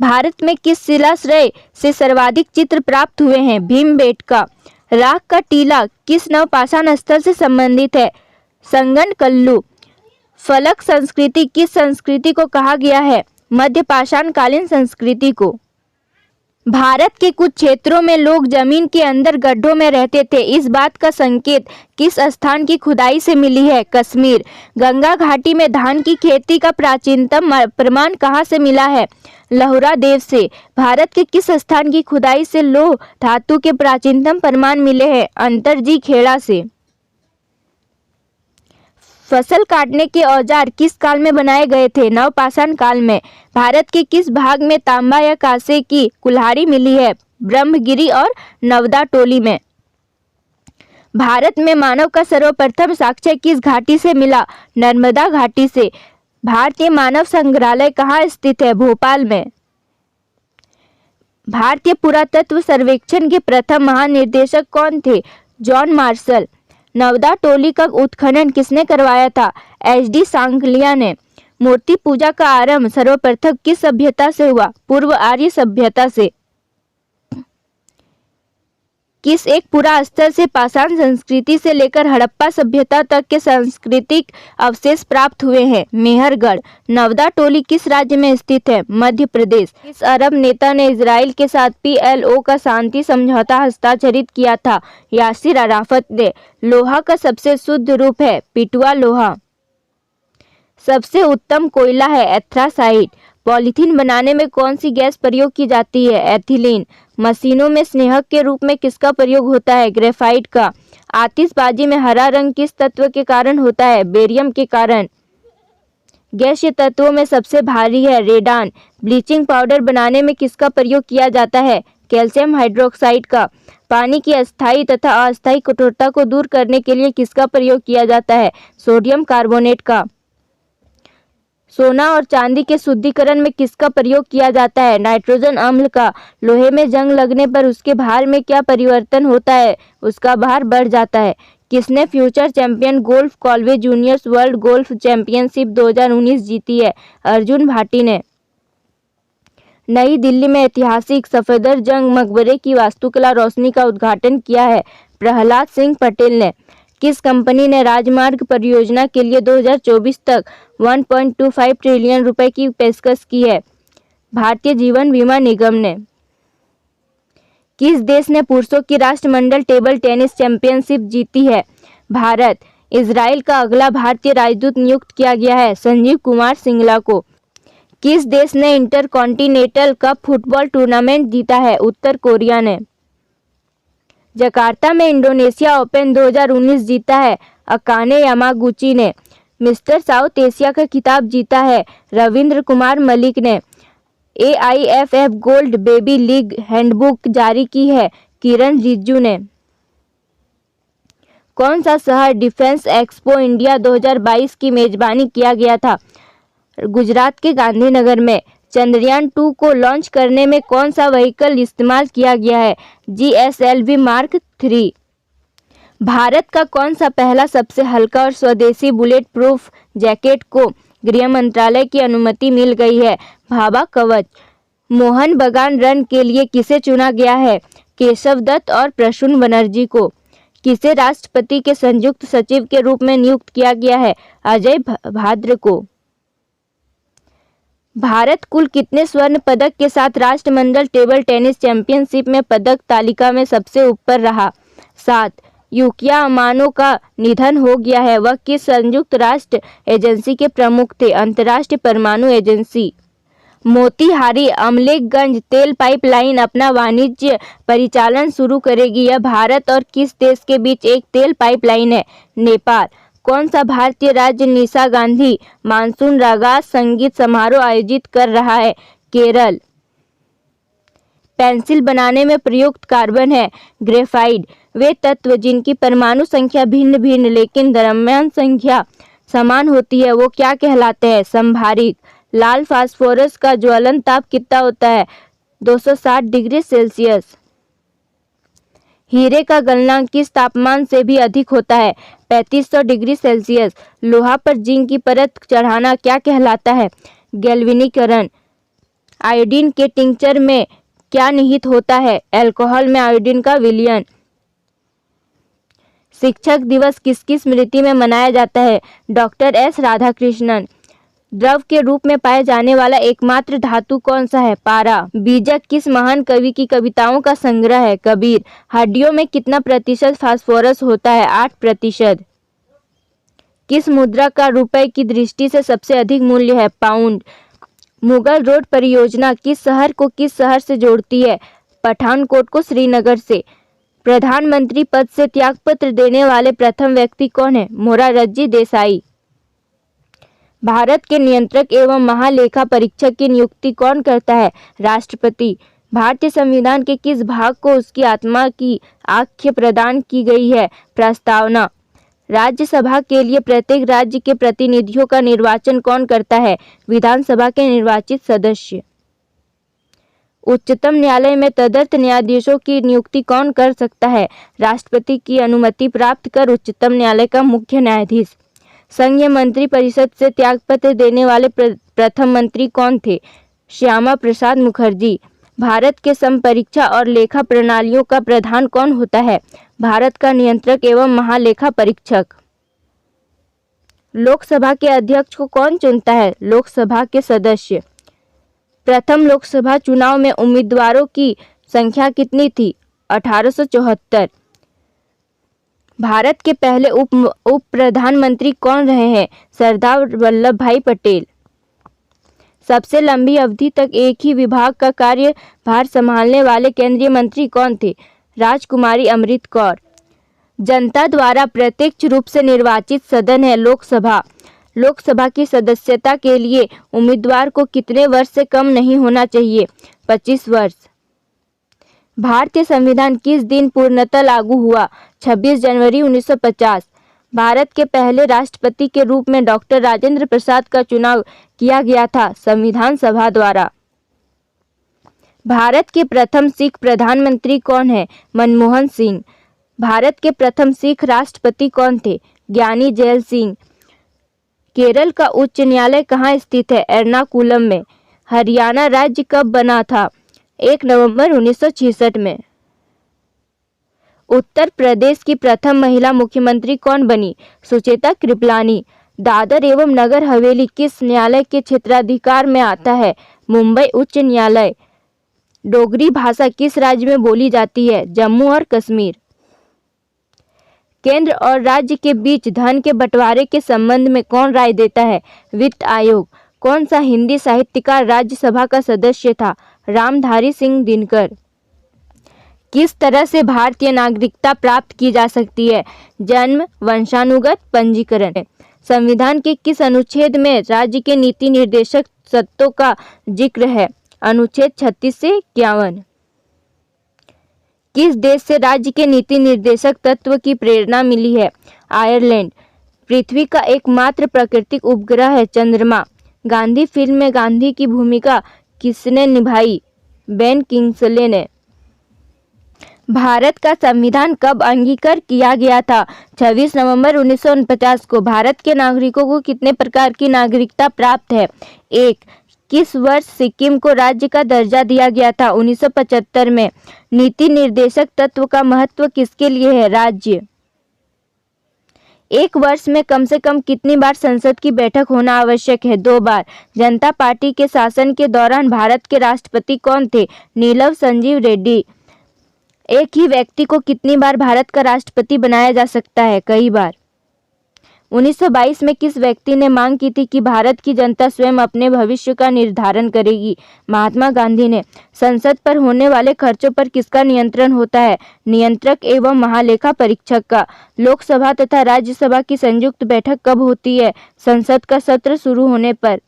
भारत में किस शिलाश्रय से सर्वाधिक चित्र प्राप्त हुए हैं? भीमबेटका। राख का टीला किस नवपाषाण स्थल से संबंधित है? संगनकल्लू। फलक संस्कृति किस संस्कृति को कहा गया है? मध्य पाषाण कालीन संस्कृति को। भारत के कुछ क्षेत्रों में लोग जमीन के अंदर गड्ढों में रहते थे। इस बात का संकेत किस स्थान की खुदाई से मिली है? कश्मीर। गंगा घाटी में धान की खेती का प्राचीनतम प्रमाण कहाँ से मिला है? लहुरा देव से। भारत के किस स्थान की खुदाई से लौह धातु के प्राचीनतम प्रमाण मिले हैं? अंतरजी खेड़ा से। फसल काटने के औजार किस काल में बनाए गए थे? नवपाषाण काल में। भारत के किस भाग में तांबा या कांसे की कुल्हाड़ी मिली है? ब्रह्मगिरी और नवदा टोली में। भारत में मानव का सर्वप्रथम साक्ष्य किस घाटी से मिला? नर्मदा घाटी से। भारतीय मानव संग्रहालय कहाँ स्थित है? भोपाल में। भारतीय पुरातत्व सर्वेक्षण के प्रथम महानिदेशक कौन थे? John Marshall. नवदा टोली का उत्खनन किसने करवाया था? एच.डी. सांकलिया ने। मूर्ति पूजा का आरंभ सर्वप्रथम किस सभ्यता से हुआ? पूर्व आर्य सभ्यता से। किस एक पुरा स्तर से पाषाण संस्कृति से लेकर हड़प्पा सभ्यता तक के सांस्कृतिक अवशेष प्राप्त हुए हैं? मेहरगढ़। नवदा टोली किस राज्य में स्थित है? मध्य प्रदेश। किस अरब नेता ने इजराइल के साथ PLO का शांति समझौता हस्ताक्षरित किया था? यासिर अराफत ने। लोहा का सबसे शुद्ध रूप है? पिटुआ लोहा। सबसे उत्तम कोयला है? एंथ्रासाइट। पॉलीथीन बनाने में कौन सी गैस प्रयोग की जाती है? एथिलीन। मशीनों में स्नेहक के रूप में किसका प्रयोग होता है? ग्रेफाइट का। आतिशबाजी में हरा रंग किस तत्व के कारण होता है? बेरियम के कारण। गैसीय तत्वों में सबसे भारी है? रेडान। ब्लीचिंग पाउडर बनाने में किसका प्रयोग किया जाता है? कैल्शियम हाइड्रोक्साइड का। पानी की अस्थायी तथा अस्थायी कठोरता को दूर करने के लिए किसका प्रयोग किया जाता है? सोडियम कार्बोनेट का। सोना और चांदी के शुद्धिकरण में किसका प्रयोग किया जाता है? नाइट्रोजन अम्ल का। लोहे में जंग लगने पर उसके भार में क्या परिवर्तन होता है? उसका भार बढ़ जाता है। किसने future champion golf Callaway juniors world golf championship 2019 जीती है? अर्जुन भाटी ने। नई दिल्ली में ऐतिहासिक सफदरजंग मकबरे की वास्तुकला रोशनी का उद्घाटन किया है? प्रहलाद सिंह पटेल ने। किस कंपनी ने राजमार्ग परियोजना के लिए 2024 तक 1.25 ट्रिलियन रुपए की पेशकश की है? भारतीय जीवन बीमा निगम ने। किस देश ने पुरुषों की राष्ट्रमंडल टेबल टेनिस चैंपियनशिप जीती है? भारत। इजराइल का अगला भारतीय राजदूत नियुक्त किया गया है? संजीव कुमार सिंगला को। किस देश ने इंटरकॉन्टिनेंटल कप फुटबॉल टूर्नामेंट जीता है? उत्तर कोरिया ने। जकार्ता में इंडोनेशिया ओपन 2019 जीता है? अकाने यामागुची ने। मिस्टर साउथ एशिया का खिताब जीता है? रविंद्र कुमार मलिक ने। AIFF gold baby league handbook जारी की है? किरण रिजिजू ने। कौन सा शहर डिफेंस एक्सपो इंडिया 2022 की मेजबानी किया गया था? गुजरात के गांधीनगर में। चंद्रयान 2 को लॉन्च करने में कौन सा व्हीकल इस्तेमाल किया गया है? GSLV mark 3। भारत का कौन सा पहला सबसे हल्का और स्वदेशी बुलेट प्रूफ जैकेट को गृह मंत्रालय की अनुमति मिल गई है? भाभा कवच। मोहन बागान रन के लिए किसे चुना गया है? केशव दत्त और प्रसून बनर्जी को। किसे राष्ट्रपति के संयुक्त सचिव के रूप में नियुक्त किया गया है? अजय भाद्र को। भारत कुल कितने स्वर्ण पदक के साथ राष्ट्रमंडल टेबल टेनिस चैंपियनशिप में पदक तालिका में सबसे ऊपर रहा? 7। यूकिया अमानो का निधन हो गया है। वह किस संयुक्त राष्ट्र एजेंसी के प्रमुख थे? अंतर्राष्ट्रीय परमाणु एजेंसी। मोतीहारी अमलेखगंज तेल पाइपलाइन अपना वाणिज्य परिचालन शुरू करेगी। यह भारत और किस देश के बीच एक तेल पाइपलाइन है? नेपाल। कौन सा भारतीय राज्य निशा गांधी मानसून रागास संगीत समारोह आयोजित कर रहा है? केरल। पेंसिल बनाने में प्रयुक्त कार्बन है? ग्रेफाइट। वे तत्व जिनकी परमाणु संख्या भिन्न भिन्न लेकिन द्रव्यमान संख्या समान होती है वो क्या कहलाते हैं? संभारित। लाल फास्फोरस का ज्वलन ताप कितना होता है? 260 डिग्री सेल्सियस। हीरे का गलनांक किस तापमान से भी अधिक होता है? 3500 डिग्री सेल्सियस। लोहा पर जिंक की परत चढ़ाना क्या कहलाता है? गैल्वेनीकरण। आयोडीन के टिंचर में क्या निहित होता है? अल्कोहल में आयोडीन का विलयन। शिक्षक दिवस किसकी स्मृति में मनाया जाता है? Doctor S Radhakrishnan. द्रव के रूप में पाए जाने वाला एकमात्र धातु कौन सा है? पारा। बीजक किस महान कवि की कविताओं का संग्रह है? कबीर। हड्डियों में कितना प्रतिशत फास्फोरस होता है? 8%। किस मुद्रा का रुपए की दृष्टि से सबसे अधिक मूल्य है? पाउंड। मुगल रोड परियोजना किस शहर को किस शहर से जोड़ती है? पठानकोट को श्रीनगर से। प्रधानमंत्री पद से त्यागपत्र देने वाले प्रथम व्यक्ति कौन है? मोरारजी देसाई। भारत के नियंत्रक एवं महालेखा परीक्षक की नियुक्ति कौन करता है? राष्ट्रपति। भारतीय संविधान के किस भाग को उसकी आत्मा की आख्या प्रदान की गई है? प्रस्तावना। राज्यसभा के लिए प्रत्येक राज्य के प्रतिनिधियों का निर्वाचन कौन करता है? विधानसभा के निर्वाचित सदस्य। उच्चतम न्यायालय में तदर्थ न्यायाधीशों की नियुक्ति कौन कर सकता है? राष्ट्रपति की अनुमति प्राप्त कर उच्चतम न्यायालय का मुख्य न्यायाधीश। संघीय मंत्री परिषद से त्यागपत्र देने वाले प्रथम मंत्री कौन थे? श्यामा प्रसाद मुखर्जी। भारत के समपरीक्षा और लेखा प्रणालियों का प्रधान कौन होता है? भारत का नियंत्रक एवं महालेखा परीक्षक। लोकसभा के अध्यक्ष को कौन चुनता है? लोकसभा के सदस्य। प्रथम लोकसभा चुनाव में उम्मीदवारों की संख्या कितनी थी? 1874। भारत के पहले उप प्रधानमंत्री कौन रहे हैं? सरदार वल्लभ भाई पटेल। सबसे लंबी अवधि तक एक ही विभाग का कार्यभार संभालने वाले केंद्रीय मंत्री कौन थे? राजकुमारी अमृत कौर। जनता द्वारा प्रत्यक्ष रूप से निर्वाचित सदन है लोकसभा। लोकसभा की सदस्यता के लिए उम्मीदवार को कितने वर्ष से कम नहीं होना चाहिए? 25 वर्ष। भारतीय संविधान किस दिन पूर्णतः लागू हुआ? 26 जनवरी 1950। भारत के पहले राष्ट्रपति के रूप में डॉक्टर राजेंद्र प्रसाद का चुनाव किया गया था संविधान सभा द्वारा। भारत के प्रथम सिख प्रधानमंत्री कौन है? मनमोहन सिंह। भारत के प्रथम सिख राष्ट्रपति कौन थे? ज्ञानी जैल सिंह। केरल का उच्च न्यायालय कहाँ स्थित है? एर्नाकुलम में। हरियाणा राज्य कब बना था? 1 नवंबर 1966 में। उत्तर प्रदेश की प्रथम महिला मुख्यमंत्री कौन बनी? सुचेता कृपलानी। दादर एवं नगर हवेली किस न्यायालय के क्षेत्राधिकार में आता है? मुंबई उच्च न्यायालय। डोगरी भाषा किस राज्य में बोली जाती है? जम्मू और कश्मीर। केंद्र और राज्य के बीच धन के बंटवारे के संबंध में कौन राय देता है? वित्त आयोग। कौन सा हिंदी साहित्यकार राज्यसभा का सदस्य था? रामधारी सिंह दिनकर। किस तरह से भारतीय नागरिकता प्राप्त की जा सकती है? जन्म, वंशानुगत, पंजीकरण। संविधान के किस अनुच्छेद में राज्य के नीति निर्देशक तत्वों का जिक्र है? अनुच्छेद 36 से 51। किस देश से राज्य के नीति निर्देशक तत्व की प्रेरणा मिली है? आयरलैंड। पृथ्वी का एकमात्र प्राकृतिक उपग्रह है चंद्रमा। गांधी फिल्म में गांधी की भूमिका किसने निभाई? बेन किंग्सले ने। भारत का संविधान कब अंगीकार किया गया था? 26 नवंबर 1949 को। भारत के नागरिकों को कितने प्रकार की नागरिकता प्राप्त है? 1। किस वर्ष सिक्किम को राज्य का दर्जा दिया गया था? 1975 में। नीति निर्देशक तत्व का महत्व किसके लिए है? राज्य। एक वर्ष में कम से कम कितनी बार संसद की बैठक होना आवश्यक है? 2 बार। जनता पार्टी के शासन के दौरान भारत के राष्ट्रपति कौन थे? नीलम संजीव रेड्डी। एक ही व्यक्ति को कितनी बार भारत का राष्ट्रपति बनाया जा सकता है? कई बार। 1922 में किस व्यक्ति ने मांग की थी कि भारत की जनता स्वयं अपने भविष्य का निर्धारण करेगी? महात्मा गांधी ने। संसद पर होने वाले खर्चों पर किसका नियंत्रण होता है? नियंत्रक एवं महालेखा परीक्षक का। लोकसभा तथा राज्यसभा की संयुक्त बैठक कब होती है? संसद का सत्र शुरू होने पर।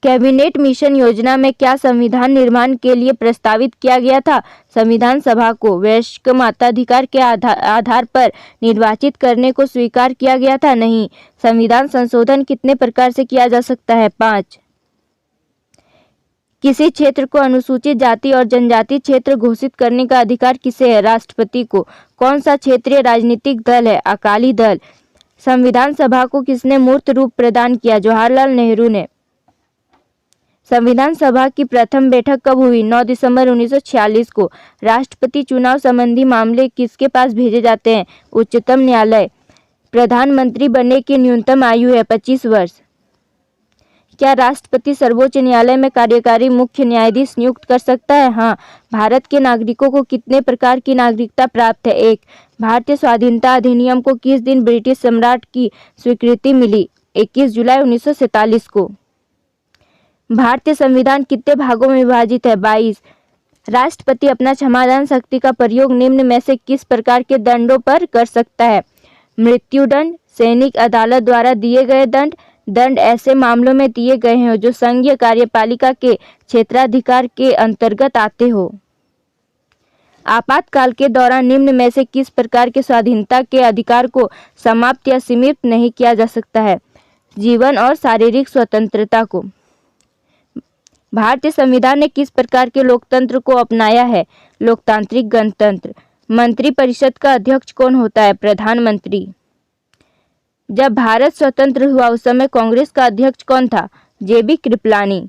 कैबिनेट मिशन योजना में क्या संविधान निर्माण के लिए प्रस्तावित किया गया था? संविधान सभा को वयस्क मताधिकार के आधार पर निर्वाचित करने को स्वीकार किया गया था? नहीं। संविधान संशोधन कितने प्रकार से किया जा सकता है? 5। किसी क्षेत्र को अनुसूचित जाति और जनजाति क्षेत्र घोषित करने का अधिकार किसे है? राष्ट्रपति को। कौन सा क्षेत्रीय राजनीतिक दल है? अकाली दल। संविधान सभा को किसने मूर्त रूप प्रदान किया? जवाहरलाल नेहरू ने। संविधान सभा की प्रथम बैठक कब हुई? 9 दिसंबर 1946 को। राष्ट्रपति चुनाव संबंधी मामले किसके पास भेजे जाते हैं? उच्चतम न्यायालय। प्रधानमंत्री बनने की न्यूनतम आयु है 25 वर्ष। क्या राष्ट्रपति सर्वोच्च न्यायालय में कार्यकारी मुख्य न्यायाधीश नियुक्त कर सकता है? हाँ। भारत के नागरिकों को कितने प्रकार की नागरिकता प्राप्त है? 1। भारतीय स्वाधीनता अधिनियम को किस दिन ब्रिटिश सम्राट की स्वीकृति मिली? 21 जुलाई 1947 को। भारतीय संविधान कितने भागों में विभाजित है? 22। राष्ट्रपति अपना क्षमादान शक्ति का प्रयोग निम्न में से किस प्रकार के दंडों पर कर सकता है? मृत्युदंड, सैनिक अदालत द्वारा दिए गए दंड ऐसे मामलों में दिए गए हैं जो संघीय कार्यपालिका के क्षेत्राधिकार के अंतर्गत आते हो। आपातकाल के दौरान निम्न में से किस प्रकार के स्वाधीनता के अधिकार को समाप्त या सीमित नहीं किया जा सकता है? जीवन और शारीरिक स्वतंत्रता को। भारतीय संविधान ने किस प्रकार के लोकतंत्र को अपनाया है? लोकतांत्रिक गणतंत्र। मंत्रिपरिषद का अध्यक्ष कौन होता है? प्रधानमंत्री। जब भारत स्वतंत्र हुआ उस समय कांग्रेस का अध्यक्ष कौन था? जेबी कृपलानी।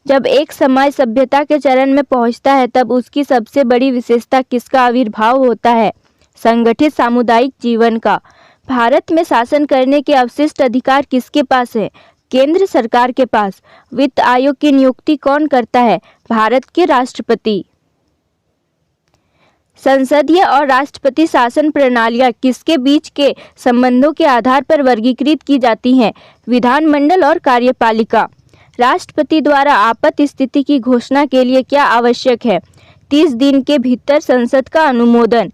जब एक समाज सभ्यता के चरण में पहुंचता है तब उसकी सबसे बड़ी विशेषता किसका आविर्भाव होता है? संगठित सामुदायिक जीवन का। भारत में शासन करने के अवशिष्ट अधिकार किसके पास है? केंद्र सरकार के पास। वित्त आयोग की नियुक्ति कौन करता है? भारत के राष्ट्रपति। संसदीय और राष्ट्रपति शासन प्रणालियां किसके बीच के संबंधों के आधार पर वर्गीकृत की जाती हैं? विधानमंडल और कार्यपालिका। राष्ट्रपति द्वारा आपात स्थिति की घोषणा के लिए क्या आवश्यक है? 30 दिन के भीतर संसद का अनुमोदन।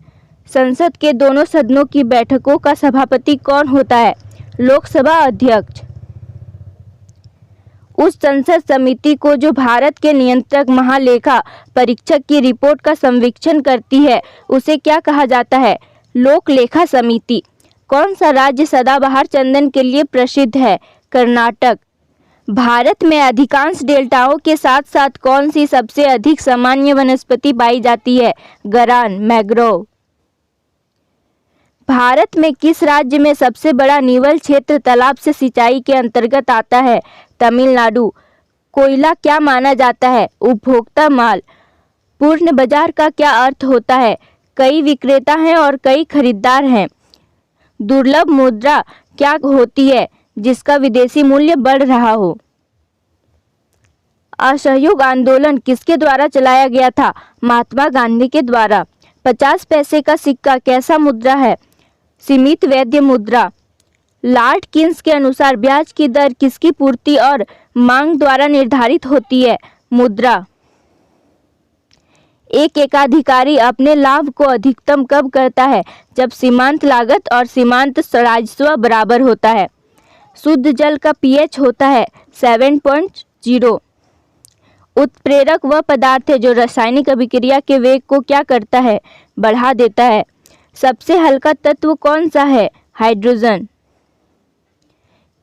संसद के दोनों सदनों की बैठकों का सभापति कौन होता है? लोकसभा अध्यक्ष। उस संसद समिति को जो भारत के नियंत्रक महालेखा परीक्षक की रिपोर्ट का संवीक्षण करती है उसे क्या कहा जाता है? लोक लेखा समिति। कौन सा राज्य सदाबहार चंदन के लिए प्रसिद्ध है? कर्नाटक। भारत में अधिकांश डेल्टाओं के साथ साथ कौन सी सबसे अधिक सामान्य वनस्पति पाई जाती है? गरान, मैंग्रोव। भारत में किस राज्य में सबसे बड़ा निवल क्षेत्र तालाब से सिंचाई के अंतर्गत आता है? तमिलनाडु। कोयला क्या माना जाता है? उपभोक्ता माल। पूर्ण बाजार का क्या अर्थ होता है? कई विक्रेता हैं और कई खरीदार हैं। दुर्लभ मुद्रा क्या होती है जिसका विदेशी मूल्य बढ़ रहा हो? असहयोग आंदोलन किसके द्वारा चलाया गया था? महात्मा गांधी के द्वारा। 50 पैसे का सिक्का कैसा मुद्रा है? सीमित वैद्य मुद्रा। लॉर्ड किन्स के अनुसार ब्याज की दर किसकी पूर्ति और मांग द्वारा निर्धारित होती है? मुद्रा। एक एकाधिकारी अपने लाभ को अधिकतम कब करता है? जब सीमांत लागत और सीमांत राजस्व बराबर होता है। शुद्ध जल का पीएच होता है 7.0। उत्प्रेरक वह पदार्थ है जो रासायनिक अभिक्रिया के वेग को क्या करता है? बढ़ा देता है। सबसे हल्का तत्व कौन सा है? हाइड्रोजन।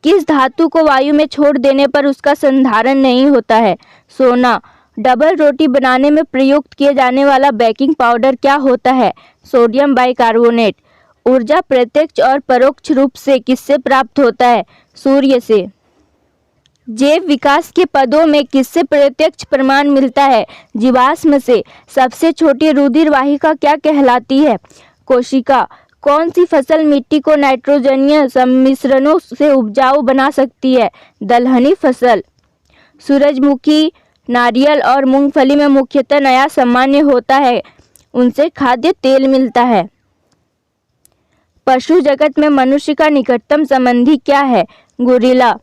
किस धातु को वायु में छोड़ देने पर उसका संधारण नहीं होता है? सोना। डबल रोटी बनाने में प्रयुक्त किए जाने वाला बेकिंग पाउडर क्या होता है? Sodium bicarbonate. ऊर्जा प्रत्यक्ष और परोक्ष रूप से किससे प्राप्त होता है? सूर्य से। जैव विकास के पदों में किससे प्रत्यक्ष प्रमाण मिलता है? जीवाश्म से। सबसे छोटी रुधिर वाहिका क्या कहलाती है? कोशिका। कौन सी फसल मिट्टी को नाइट्रोजनीय सम्मिश्रणों से उपजाऊ बना सकती है? दलहनी फसल। सूरजमुखी, नारियल और मूंगफली में मुख्यतः नया सामान्य होता है, उनसे खाद्य तेल मिलता है। पशु जगत में मनुष्य का निकटतम संबंधी क्या है? गोरिल्ला।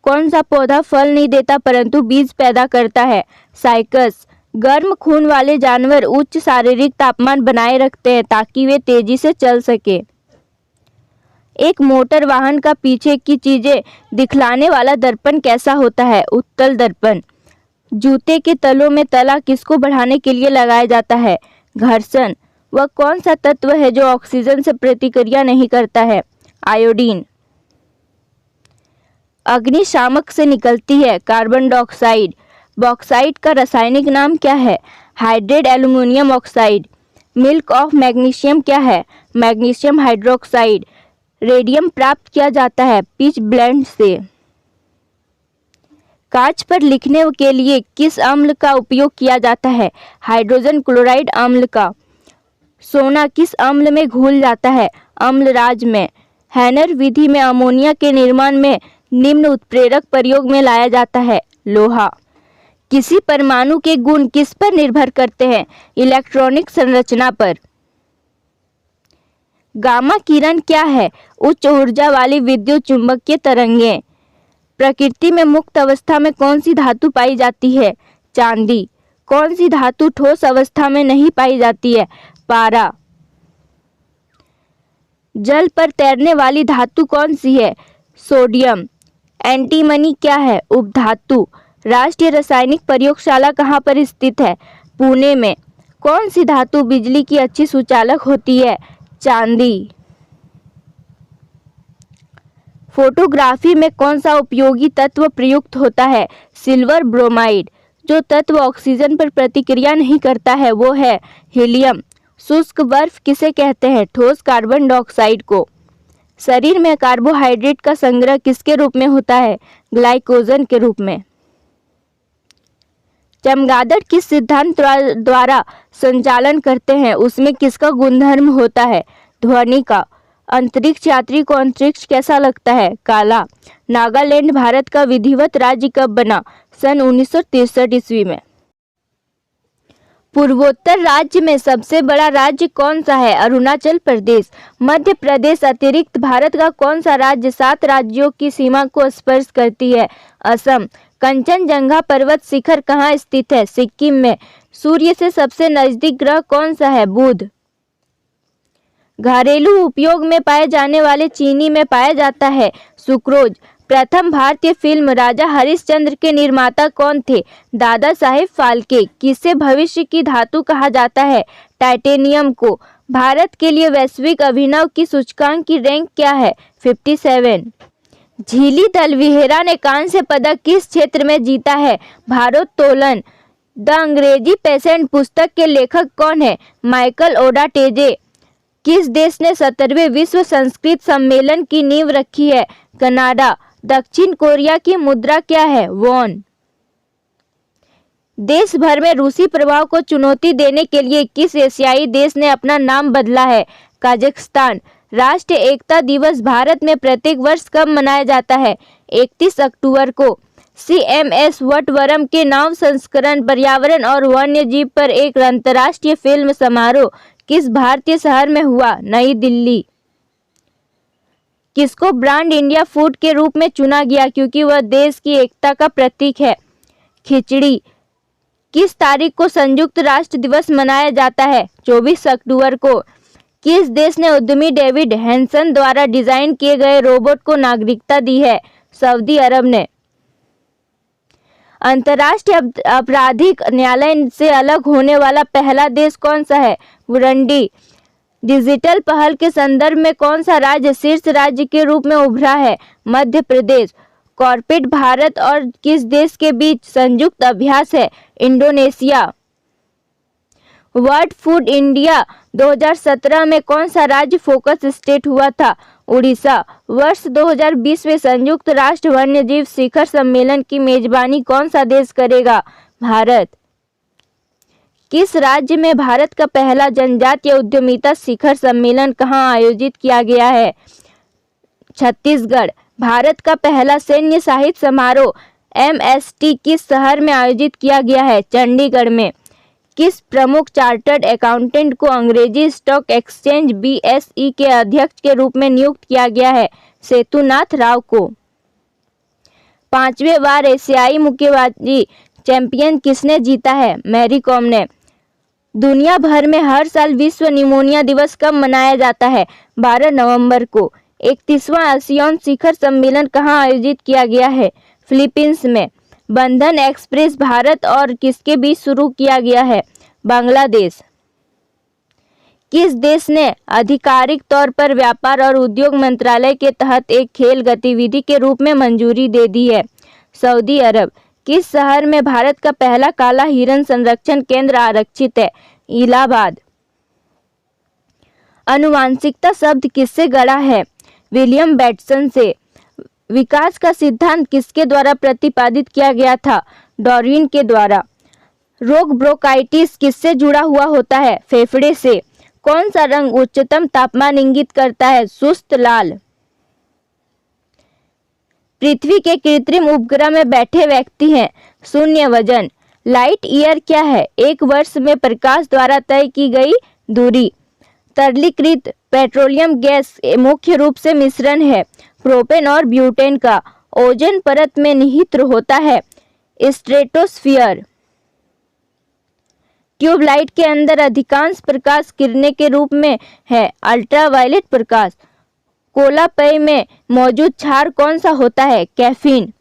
कौन सा पौधा फल नहीं देता परंतु बीज पैदा करता है? साइकस। गर्म खून वाले जानवर उच्च शारीरिक तापमान बनाए रखते हैं ताकि वे तेजी से चल सके। एक मोटर वाहन का पीछे की चीजें दिखलाने वाला दर्पण कैसा होता है? उत्तल दर्पण। जूते के तलों में तला किसको बढ़ाने के लिए लगाया जाता है? घर्षण। वह कौन सा तत्व है जो ऑक्सीजन से प्रतिक्रिया नहीं करता है? आयोडीन। अग्निशामक से निकलती है कार्बन डाइऑक्साइड। बॉक्साइट का रासायनिक नाम क्या है? Hydrate aluminium oxide. Milk of magnesium क्या है? Magnesium hydroxide. रेडियम प्राप्त किया जाता है पिच ब्लेंड से। कांच पर लिखने के लिए किस अम्ल का उपयोग किया जाता है? हाइड्रोजन क्लोराइड अम्ल का। सोना किस अम्ल में घुल जाता है? अम्लराज में। हैनर विधि में अमोनिया के निर्माण में निम्न उत्प्रेरक प्रयोग में लाया जाता है? लोहा। किसी परमाणु के गुण किस पर निर्भर करते हैं? इलेक्ट्रॉनिक संरचना पर। गामा किरण क्या है? उच्च ऊर्जा वाली विद्युत चुंबकीय तरंगें। प्रकृति में मुक्त अवस्था में कौन सी धातु पाई जाती है? चांदी। कौन सी धातु ठोस अवस्था में नहीं पाई जाती है? पारा। जल पर तैरने वाली धातु कौन सी है? सोडियम। एंटीमनी क्या है? उपधातु। राष्ट्रीय रासायनिक प्रयोगशाला कहाँ पर स्थित है? पुणे में। कौन सी धातु बिजली की अच्छी सुचालक होती है? चांदी। फोटोग्राफी में कौन सा उपयोगी तत्व प्रयुक्त होता है? Silver bromide. जो तत्व ऑक्सीजन पर प्रतिक्रिया नहीं करता है वो है हीलियम। शुष्क बर्फ किसे कहते हैं? ठोस कार्बन डाइऑक्साइड को। शरीर में कार्बोहाइड्रेट का संग्रह किसके रूप में होता है? ग्लाइकोजन के रूप में। चमगादड़ किस सिद्धांत द्वारा संचालन करते हैं? उसमें किसका गुणधर्म होता है? ध्वनि का। अंतरिक्ष यात्री को अंतरिक्ष कैसा लगता है? काला। नागालैंड भारत का विधिवत राज्य कब बना? सन 1963 ईस्वी में। पूर्वोत्तर राज्य में सबसे बड़ा राज्य कौन सा है? अरुणाचल प्रदेश। मध्य प्रदेश अतिरिक्त भारत का कौन सा राज्य 7 राज्यों की सीमा को स्पर्श करती है? असम। कंचनजंगा पर्वत शिखर कहाँ स्थित है? सिक्किम में। सूर्य से सबसे नजदीक ग्रह कौन सा है? बुध। घरेलू उपयोग में पाए जाने वाले चीनी में पाया जाता है सुक्रोज। प्रथम भारतीय फिल्म राजा हरिश्चंद्र के निर्माता कौन थे? दादा साहेब फाल्के। किसे भविष्य की धातु कहा जाता है? टाइटेनियम को। भारत के लिए वैश्विक अभिनव की सूचकांक की रैंक क्या है? 57। झिली दलविहेरा ने कांस्य पदक किस क्षेत्र में जीता है? भारोत्तोलन। द अंग्रेजी पेशेंट पुस्तक के लेखक कौन है? माइकल ओडाटेजे। किस देश ने 17वें विश्व संस्कृत सम्मेलन की नींव रखी है? कनाडा। दक्षिण कोरिया की मुद्रा क्या है? वॉन। देश भर में रूसी प्रभाव को चुनौती देने के लिए किस एशियाई देश ने अपना नाम बदला है? कजाकिस्तान। राष्ट्रीय एकता दिवस भारत में प्रत्येक वर्ष कब मनाया जाता है? 31 अक्टूबर को। CMS वटवरम के नव संस्करण पर्यावरण और वन्य जीव पर एक अंतर्राष्ट्रीय फिल्म समारोह किस भारतीय शहर में हुआ? नई दिल्ली। किसको ब्रांड इंडिया फूड के रूप में चुना गया क्योंकि वह देश की एकता का प्रतीक है? खिचड़ी। किस तारीख को संयुक्त राष्ट्र दिवस मनाया जाता है? 24 अक्टूबर को। किस देश ने उद्यमी डेविड हैंसन द्वारा डिजाइन किए गए रोबोट को नागरिकता दी है? सऊदी अरब ने। अंतर्राष्ट्रीय आपराधिक न्यायालय से अलग होने वाला पहला देश कौन सा है? बुरुंडी। डिजिटल पहल के संदर्भ में कौन सा राज्य शीर्ष राज्य के रूप में उभरा है? मध्य प्रदेश। कॉर्पोरेट भारत और किस देश के बीच संयुक्त अभ्यास है? इंडोनेशिया। वर्ल्ड फूड इंडिया 2017 में कौन सा राज्य फोकस स्टेट हुआ था? उड़ीसा। वर्ष 2020 में संयुक्त राष्ट्र वन्यजीव शिखर सम्मेलन की मेजबानी कौन सा देश करेगा? भारत। किस राज्य में भारत का पहला जनजातीय उद्यमिता शिखर सम्मेलन कहाँ आयोजित किया गया है? छत्तीसगढ़। भारत का पहला सैन्य साहित्य समारोह MST किस शहर में आयोजित किया गया है? चंडीगढ़ में। किस प्रमुख चार्टर्ड अकाउंटेंट को अंग्रेजी स्टॉक एक्सचेंज BSE के अध्यक्ष के रूप में नियुक्त किया गया है? सेतुनाथ राव को। 5वें बार एशियाई मुक्केबाजी चैंपियन किसने जीता है? मैरी कॉम ने। दुनिया भर में हर साल विश्व निमोनिया दिवस कब मनाया जाता है? 12 नवंबर को। 31वां आसियान शिखर सम्मेलन कहाँ आयोजित किया गया है? फिलीपींस में। बंधन एक्सप्रेस भारत और किसके बीच शुरू किया गया है? बांग्लादेश। किस देश ने आधिकारिक तौर पर व्यापार और उद्योग मंत्रालय के तहत एक खेल गतिविधि के रूप में मंजूरी दे दी है? सऊदी अरब। किस शहर में भारत का पहला काला हिरण संरक्षण केंद्र आरक्षित है? इलाहाबाद। आनुवांशिकता शब्द किससे गढ़ा है? विलियम बेटसन से। विकास का सिद्धांत किसके द्वारा प्रतिपादित किया गया था? डार्विन के द्वारा। रोग ब्रोंकाइटिस किससे जुड़ा हुआ होता है? फेफड़े से। कौन सा रंग उच्चतम तापमान इंगित करता है? सुस्त लाल। पृथ्वी के कृत्रिम उपग्रह में बैठे व्यक्ति हैं। शून्य वजन। लाइट ईयर क्या है? एक वर्ष में प्रकाश द्वारा तय की गई दूरी। तरलीकृत पेट्रोलियम गैस मुख्य रूप से मिश्रण है प्रोपेन और ब्यूटेन का। ओजोन परत में निहित होता है स्ट्रेटोस्फीयर। ट्यूबलाइट के अंदर अधिकांश प्रकाश किरणें के रूप में है अल्ट्रावायलेट प्रकाश। कोला पेय में मौजूद क्षार कौन सा होता है? कैफीन।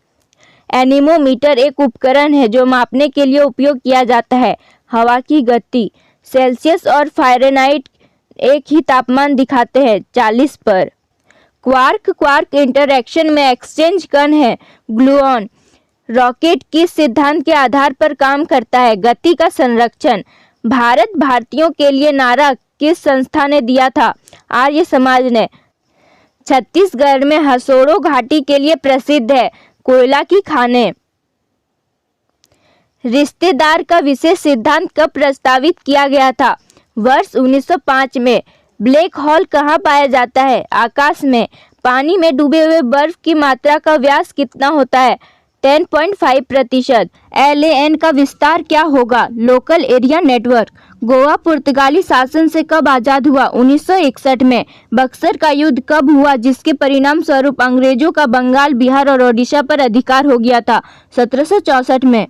एनीमोमीटर एक उपकरण है जो मापने के लिए उपयोग किया जाता है हवा की गति। सेल्सियस और फ़ारेनहाइट एक ही तापमान दिखाते हैं, 40 पर। क्वार्क क्वार्क इंटरैक्शन में एक्सचेंज कण है, ग्लूऑन। रॉकेट किस सिद्धांत के आधार पर काम करता है, गति का संरक्षण। भारत भारतीयों के लिए नारा किस संस्था ने दिया था, आर्य समाज ने। छत्तीसगढ़ में हसोड़ो घाटी के लिए प्रसिद्ध है, कोयला की खानें। रिश्तेदार का विशेष सिद्धांत कब प्रस्तावित किया गया था, वर्ष 1905 में। ब्लैक होल कहाँ पाया जाता है, आकाश में। पानी में डूबे हुए बर्फ की मात्रा का व्यास कितना होता है, 10.5%। LAN का विस्तार क्या होगा, लोकल एरिया नेटवर्क। गोवा पुर्तगाली शासन से कब आज़ाद हुआ, 1961 में। बक्सर का युद्ध कब हुआ जिसके परिणाम स्वरूप अंग्रेजों का बंगाल, बिहार और ओडिशा पर अधिकार हो गया था, 1764 में।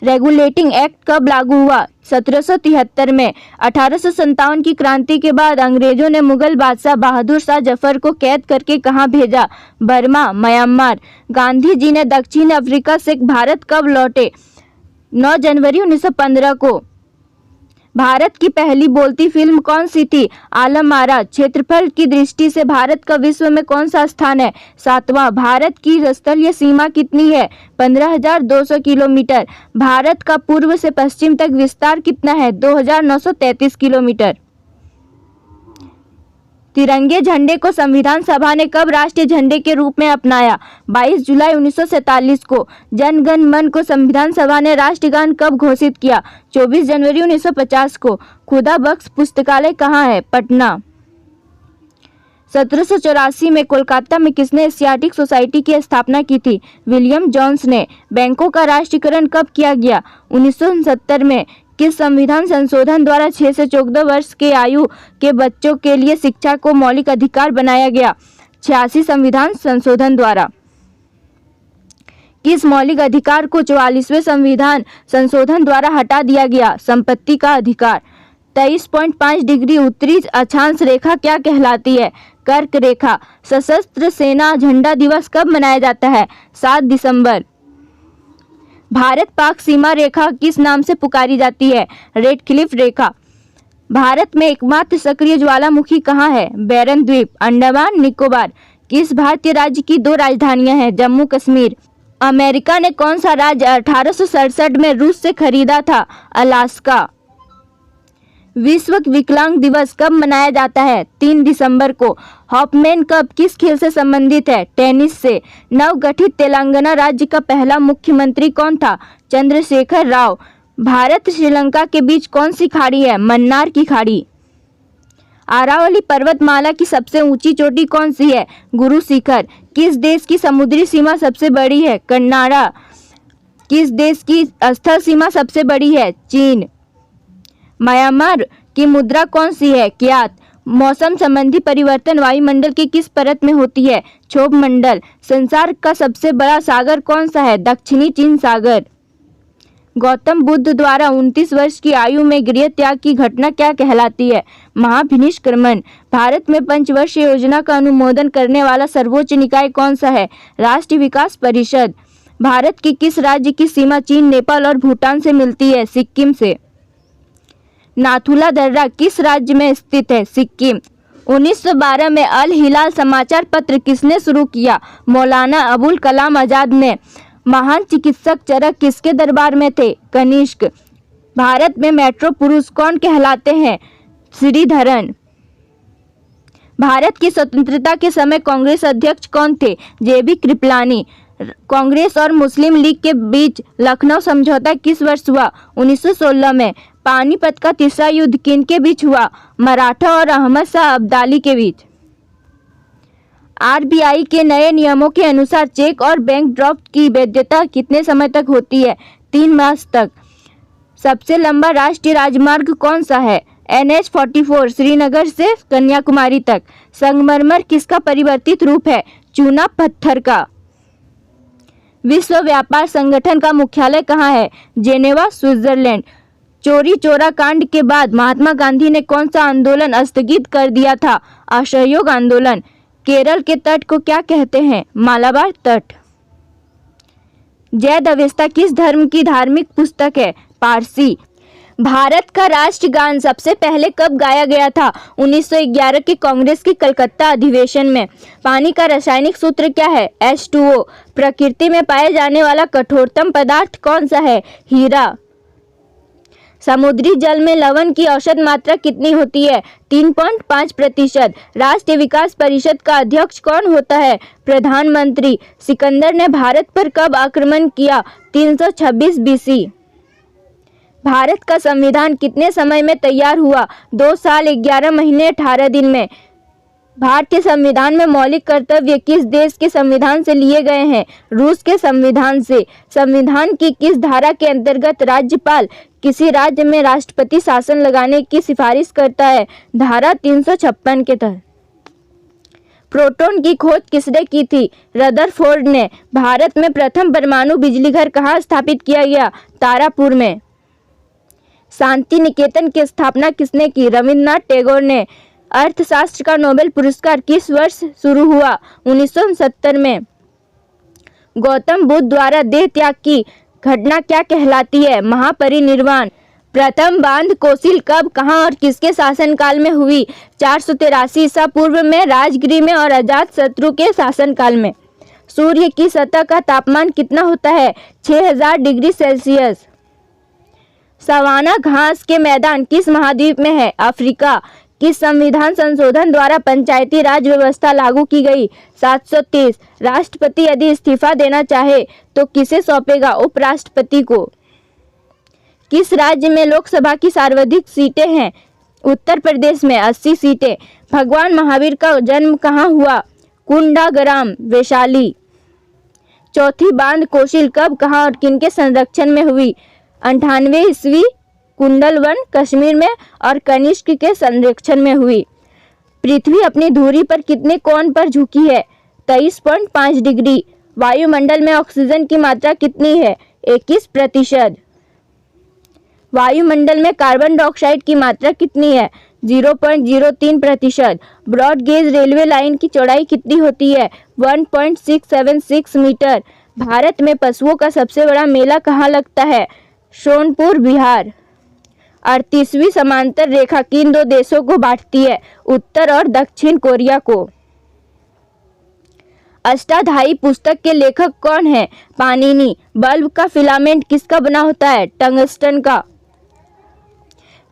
रेगुलेटिंग एक्ट कब लागू हुआ, 1773 में। 1857 की क्रांति के बाद अंग्रेजों ने मुगल बादशाह बहादुर शाह जफर को कैद करके कहाँ भेजा, बर्मा, म्यांमार। गांधी जी ने दक्षिण अफ्रीका से भारत कब लौटे, 9 जनवरी 1915 को। भारत की पहली बोलती फिल्म कौन सी थी, आलम आरा। क्षेत्रफल की दृष्टि से भारत का विश्व में कौन सा स्थान है, 7वां। भारत की स्थलीय सीमा कितनी है, 15,200 किलोमीटर। भारत का पूर्व से पश्चिम तक विस्तार कितना है, 2,933 किलोमीटर। तिरंगे झंडे को संविधान सभा ने कब राष्ट्रीय झंडे के रूप में अपनाया, 22 जुलाई 1947 को। जन गण मन को संविधान सभा ने राष्ट्रगान कब घोषित किया, 24 जनवरी 1950 को। खुदा बख्श पुस्तकालय कहाँ है, पटना। 1784 में कोलकाता में किसने एशियाटिक सोसाइटी की स्थापना की थी, विलियम जोन्स ने। बैंकों का राष्ट्रीयकरण कब किया गया, 1969 में। किस संविधान संशोधन द्वारा 6 से 14 वर्ष के आयु के बच्चों के लिए शिक्षा को मौलिक अधिकार बनाया गया, 86 संविधान संशोधन द्वारा। किस मौलिक अधिकार को 44वें संविधान संशोधन द्वारा हटा दिया गया, संपत्ति का अधिकार। 23.5 डिग्री उत्तरी अक्षांश रेखा क्या कहलाती है, कर्क रेखा। सशस्त्र सेना झंडा दिवस कब मनाया जाता है, 7 दिसंबर। भारत पाक सीमा रेखा किस नाम से पुकारी जाती है, रेड क्लिफ रेखा। भारत में एकमात्र सक्रिय ज्वालामुखी कहाँ है, बैरन द्वीप, अंडमान निकोबार। किस भारतीय राज्य की 2 राजधानियां हैं, जम्मू कश्मीर। अमेरिका ने कौन सा राज्य 1867 में रूस से खरीदा था, अलास्का। विश्व विकलांग दिवस कब मनाया जाता है, 3 दिसंबर को। हॉफमैन कप किस खेल से संबंधित है, टेनिस से। नवगठित तेलंगाना राज्य का पहला मुख्यमंत्री कौन था, चंद्रशेखर राव। भारत श्रीलंका के बीच कौन सी खाड़ी है, मन्नार की खाड़ी। आरावली पर्वतमाला की सबसे ऊंची चोटी कौन सी है, गुरु शिखर। किस देश की समुद्री सीमा सबसे बड़ी है, कनाडा। किस देश की स्थल सीमा सबसे बड़ी है, चीन। म्यांमार की मुद्रा कौन सी है, क्यात। मौसम संबंधी परिवर्तन वायुमंडल की किस परत में होती है, क्षोभ मंडल। संसार का सबसे बड़ा सागर कौन सा है, दक्षिणी चीन सागर। गौतम बुद्ध द्वारा 29 वर्ष की आयु में गृह त्याग की घटना क्या कहलाती है, महाभिनिष्क्रमण। भारत में पंचवर्षीय योजना का अनुमोदन करने वाला सर्वोच्च निकाय कौन सा है, राष्ट्रीय विकास परिषद। भारत की किस राज्य की सीमा चीन, नेपाल और भूटान से मिलती है, सिक्किम से। नाथुला दर्रा किस राज्य में स्थित है, सिक्किम। 1912 में अल हिलाल समाचार पत्र किसने शुरू किया, मौलाना अबुल कलाम आजाद ने। महान चिकित्सक चरक किसके दरबार में थे, कनिष्क। भारत में मेट्रो पुरुष कौन कहलाते हैं, श्रीधरन। भारत की स्वतंत्रता के समय कांग्रेस अध्यक्ष कौन थे, जेबी कृपलानी। कांग्रेस और मुस्लिम लीग के बीच लखनऊ समझौता किस वर्ष हुआ, 1916 में। पानीपत का तीसरा युद्ध किनके बीच हुआ, मराठा और अहमद शाह अब्दाली के बीच। RBI के नए नियमों के अनुसार चेक और बैंक ड्राफ्ट की वैधता कितने समय तक होती है, 3 मास तक। सबसे लंबा राष्ट्रीय राजमार्ग कौन सा है, NH-44 श्रीनगर से कन्याकुमारी तक। संगमरमर किसका परिवर्तित रूप है, चूना पत्थर का। विश्व व्यापार संगठन का मुख्यालय कहाँ है, जेनेवा, स्विट्जरलैंड। चोरी चोरा कांड के बाद महात्मा गांधी ने कौन सा आंदोलन स्थगित कर दिया था, असहयोग आंदोलन। केरल के तट को क्या कहते हैं, मालाबार तट। जैद अवेस्ता किस धर्म की धार्मिक पुस्तक है, पारसी। भारत का राष्ट्रगान सबसे पहले कब गाया गया था? 1911 के कांग्रेस के कलकत्ता अधिवेशन में। पानी का रासायनिक सूत्र क्या है? H2O। प्रकृति में पाए जाने वाला कठोरतम पदार्थ कौन सा है? हीरा। समुद्री जल में लवण की औसत मात्रा कितनी होती है? 3.5%। राष्ट्रीय विकास परिषद का अध्यक्ष कौन होता है? प्रधानमंत्री। सिकंदर ने भारत पर कब आक्रमण किया? 326 BC। भारत का संविधान कितने समय में तैयार हुआ? 2 साल 11 महीने 18 दिन में। भारतीय संविधान में मौलिक कर्तव्य किस देश के संविधान से लिए गए हैं? रूस के संविधान से। संविधान की किस धारा के अंतर्गत राज्यपाल किसी राज्य में राष्ट्रपति शासन लगाने की सिफारिश करता है? धारा 356 के तहत। प्रोटॉन की खोज किसने की थी? रदरफोर्ड ने। भारत में प्रथम परमाणु बिजली घर कहाँ स्थापित किया गया? तारापुर में। शांति निकेतन की स्थापना किसने की? रविन्द्रनाथ टैगोर ने। अर्थशास्त्र का नोबेल पुरस्कार किस वर्ष शुरू हुआ? 1970 में। गौतम बुद्ध द्वारा देह त्याग की घटना क्या कहलाती है? महापरिनिर्वाण। प्रथम बांध कोसिल कब, कहाँ और किसके शासनकाल में हुई? 483 ईसा पूर्व में राजगृह में और अजातशत्रु के शासनकाल में। सूर्य की सतह का तापमान कितना होता है? 6000 डिग्री सेल्सियस। सवाना घास के मैदान किस महाद्वीप में है? अफ्रीका। किस संविधान संशोधन द्वारा पंचायती राज व्यवस्था लागू की गई? 730। राष्ट्रपति यदि इस्तीफा देना चाहे तो किसे सौंपेगा? उपराष्ट्रपति को। किस राज्य में लोकसभा की सर्वाधिक सीटें हैं? उत्तर प्रदेश में 80 सीटें। भगवान महावीर का जन्म कहाँ हुआ? कुंडाग्राम, वैशाली। चौथी बांध कोसिल कब, कहाँ और किनके संरक्षण में हुई? 98 ईस्वी कुंडलवन, कश्मीर में और कनिष्क के संरक्षण में हुई। पृथ्वी अपनी धुरी पर कितने कोण पर झुकी है? 23.5 डिग्री। वायुमंडल में ऑक्सीजन की मात्रा कितनी है? 21%। वायुमंडल में कार्बन डाइऑक्साइड की मात्रा कितनी है? 0.03%। ब्रॉड गेज रेलवे लाइन की चौड़ाई कितनी होती है? 1.676 मीटर। भारत में पशुओं का सबसे बड़ा मेला कहाँ लगता है? सोनपुर, बिहार। 38वीं समांतर रेखा किन 2 देशों को बांटती है? उत्तर और दक्षिण कोरिया को। अष्टाध्यायी पुस्तक के लेखक कौन है? पाणिनि। बल्ब का फिलामेंट किसका बना होता है? टंगस्टन का।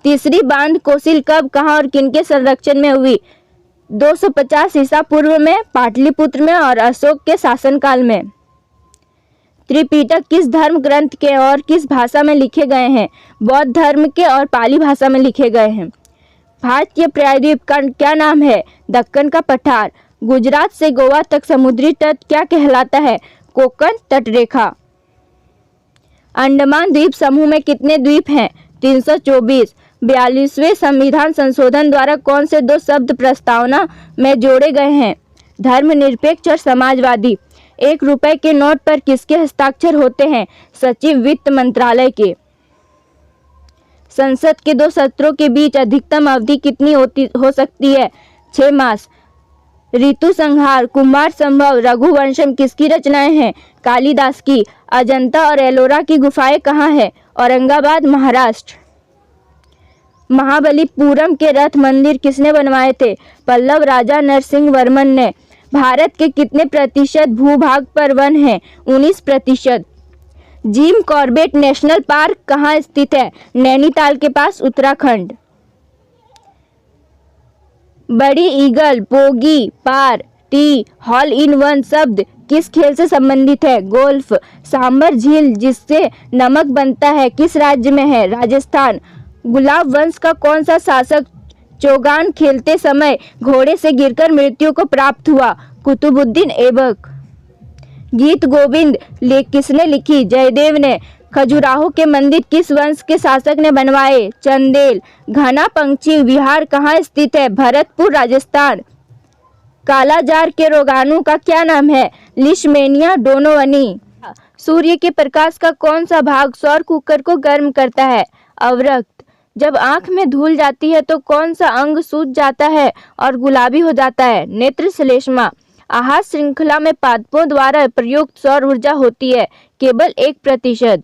तीसरी बांध कोसिल कब, कहाँ और किनके संरक्षण में हुई? 250 ईसा पूर्व में पाटलिपुत्र में और अशोक के शासनकाल में। त्रिपिटक किस धर्म ग्रंथ के और किस भाषा में लिखे गए हैं? बौद्ध धर्म के और पाली भाषा में लिखे गए हैं। भारतीय प्रायद्वीप का क्या नाम है? दक्कन का पठार। गुजरात से गोवा तक समुद्री तट क्या कहलाता है? कोंकण तटरेखा। अंडमान द्वीप समूह में कितने द्वीप हैं? 324। 42वें संविधान संशोधन द्वारा कौन से 2 शब्द प्रस्तावना में जोड़े गए हैं? धर्मनिरपेक्ष और समाजवादी। 1 रुपए के नोट पर किसके हस्ताक्षर होते हैं? सचिव वित्त मंत्रालय के। संसद के 2 सत्रों के बीच अधिकतम अवधि कितनी हो सकती है? 6 मास। ऋतु संहार, कुमार संभव, रघुवंशम किसकी रचनाएं हैं? कालिदास की। अजंता और एलोरा की गुफाएं कहाँ है? औरंगाबाद, महाराष्ट्र। महाबलीपुरम के रथ मंदिर किसने बनवाए थे? पल्लव राजा नरसिंह वर्मन ने। भारत के कितने प्रतिशत भूभाग पर वन है? 19%। जिम कॉर्बेट नेशनल पार्क कहाँ स्थित है? नैनीताल के पास, उत्तराखंड। बड़ी eagle, bogey, par, tee, hole in one शब्द किस खेल से संबंधित है? गोल्फ। सांबर झील जिससे नमक बनता है किस राज्य में है? राजस्थान। गुलाब वंश का कौन सा शासक चौगान खेलते समय घोड़े से गिरकर मृत्यु को प्राप्त हुआ? कुतुबुद्दीन ऐबक। गीत गोविंद किसने लिखी? जयदेव ने। खजुराहो के मंदिर किस वंश के शासक ने बनवाए? चंदेल। घना पंक्षी विहार कहाँ स्थित है? भरतपुर, राजस्थान। कालाजार के रोगाणु का क्या नाम है? लिशमेनिया डोनोवनी। सूर्य के प्रकाश का कौन सा भाग सौर कुकर को गर्म करता है? अवरक्त। जब आंख में धूल जाती है तो कौन सा अंग सूज जाता है और गुलाबी हो जाता है? नेत्र श्लेष्मा। आहार श्रृंखला में पादपों द्वारा प्रयुक्त सौर ऊर्जा होती है केवल 1%।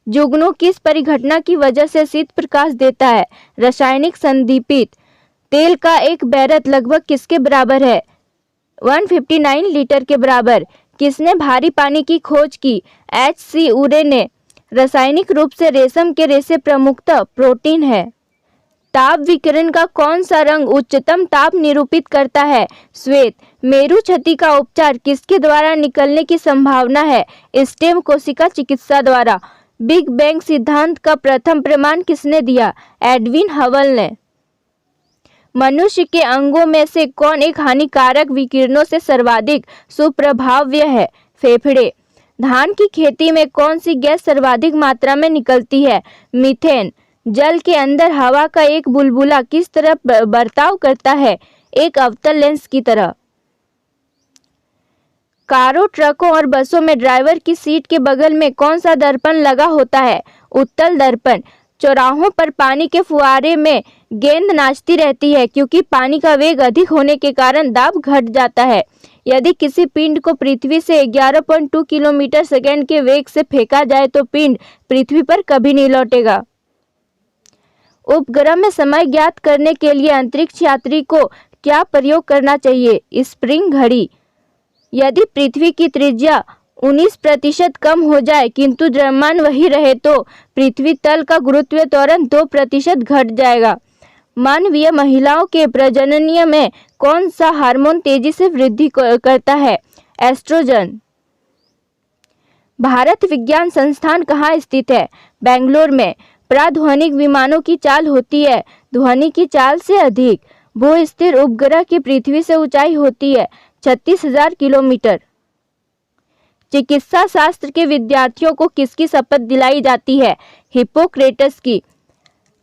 जुगनू किस परिघटना की वजह से शीत प्रकाश देता है? रासायनिक संदीपित तेल का एक बैरल लगभग किसके बराबर है? 159 लीटर के बराबर। किसने भारी पानी की खोज की? H.C. उरे ने। रासायनिक रूप से रेशम के रेशे प्रमुखतः प्रोटीन है। ताप विकिरण का कौन सा रंग उच्चतम ताप निरूपित करता है? श्वेत। मेरु क्षति का उपचार किसके द्वारा निकलने की संभावना है? स्टेम कोशिका चिकित्सा द्वारा। बिग बैंग सिद्धांत का प्रथम प्रमाण किसने दिया? एडविन हबल ने। मनुष्य के अंगों में से कौन एक हानिकारक विकिरणों से सर्वाधिक सुप्रभाव्य है? फेफड़े। धान की खेती में कौन सी गैस सर्वाधिक मात्रा में निकलती है? मीथेन। जल के अंदर हवा का एक बुलबुला किस तरह बर्ताव करता है? एक अवतल लेंस की तरह। कारों, ट्रकों और बसों में ड्राइवर की सीट के बगल में कौन सा दर्पण लगा होता है? उत्तल दर्पण। चौराहों पर पानी के फुहारे में गेंद नाचती रहती है क्योंकि पानी का वेग अधिक होने के कारण दाब घट जाता है। यदि किसी पिंड को पृथ्वी से 11.2 किलोमीटर सेकंड के वेग से फेंका जाए तो पिंड पृथ्वी पर कभी नहीं लौटेगा। उपग्रह में समय ज्ञात करने के लिए अंतरिक्ष यात्री को क्या प्रयोग करना चाहिए? स्प्रिंग घड़ी। यदि पृथ्वी की त्रिज्या 19% कम हो जाए किंतु द्रव्यमान वही रहे तो पृथ्वी तल का गुरुत्वीय त्वरण 2% घट जाएगा। मानवीय महिलाओं के प्रजनन में कौन सा हार्मोन तेजी से वृद्धि करता है? एस्ट्रोजन। भारत विज्ञान संस्थान कहाँ स्थित है? बेंगलोर में। प्राध्वनिक विमानों की चाल होती है ध्वनि की चाल से अधिक। भू स्थिर उपग्रह की पृथ्वी से ऊंचाई होती है 36,000 किलोमीटर। चिकित्सा शास्त्र के विद्यार्थियों को किसकी शपथ दिलाई जाती है? हिप्पोक्रेटस की।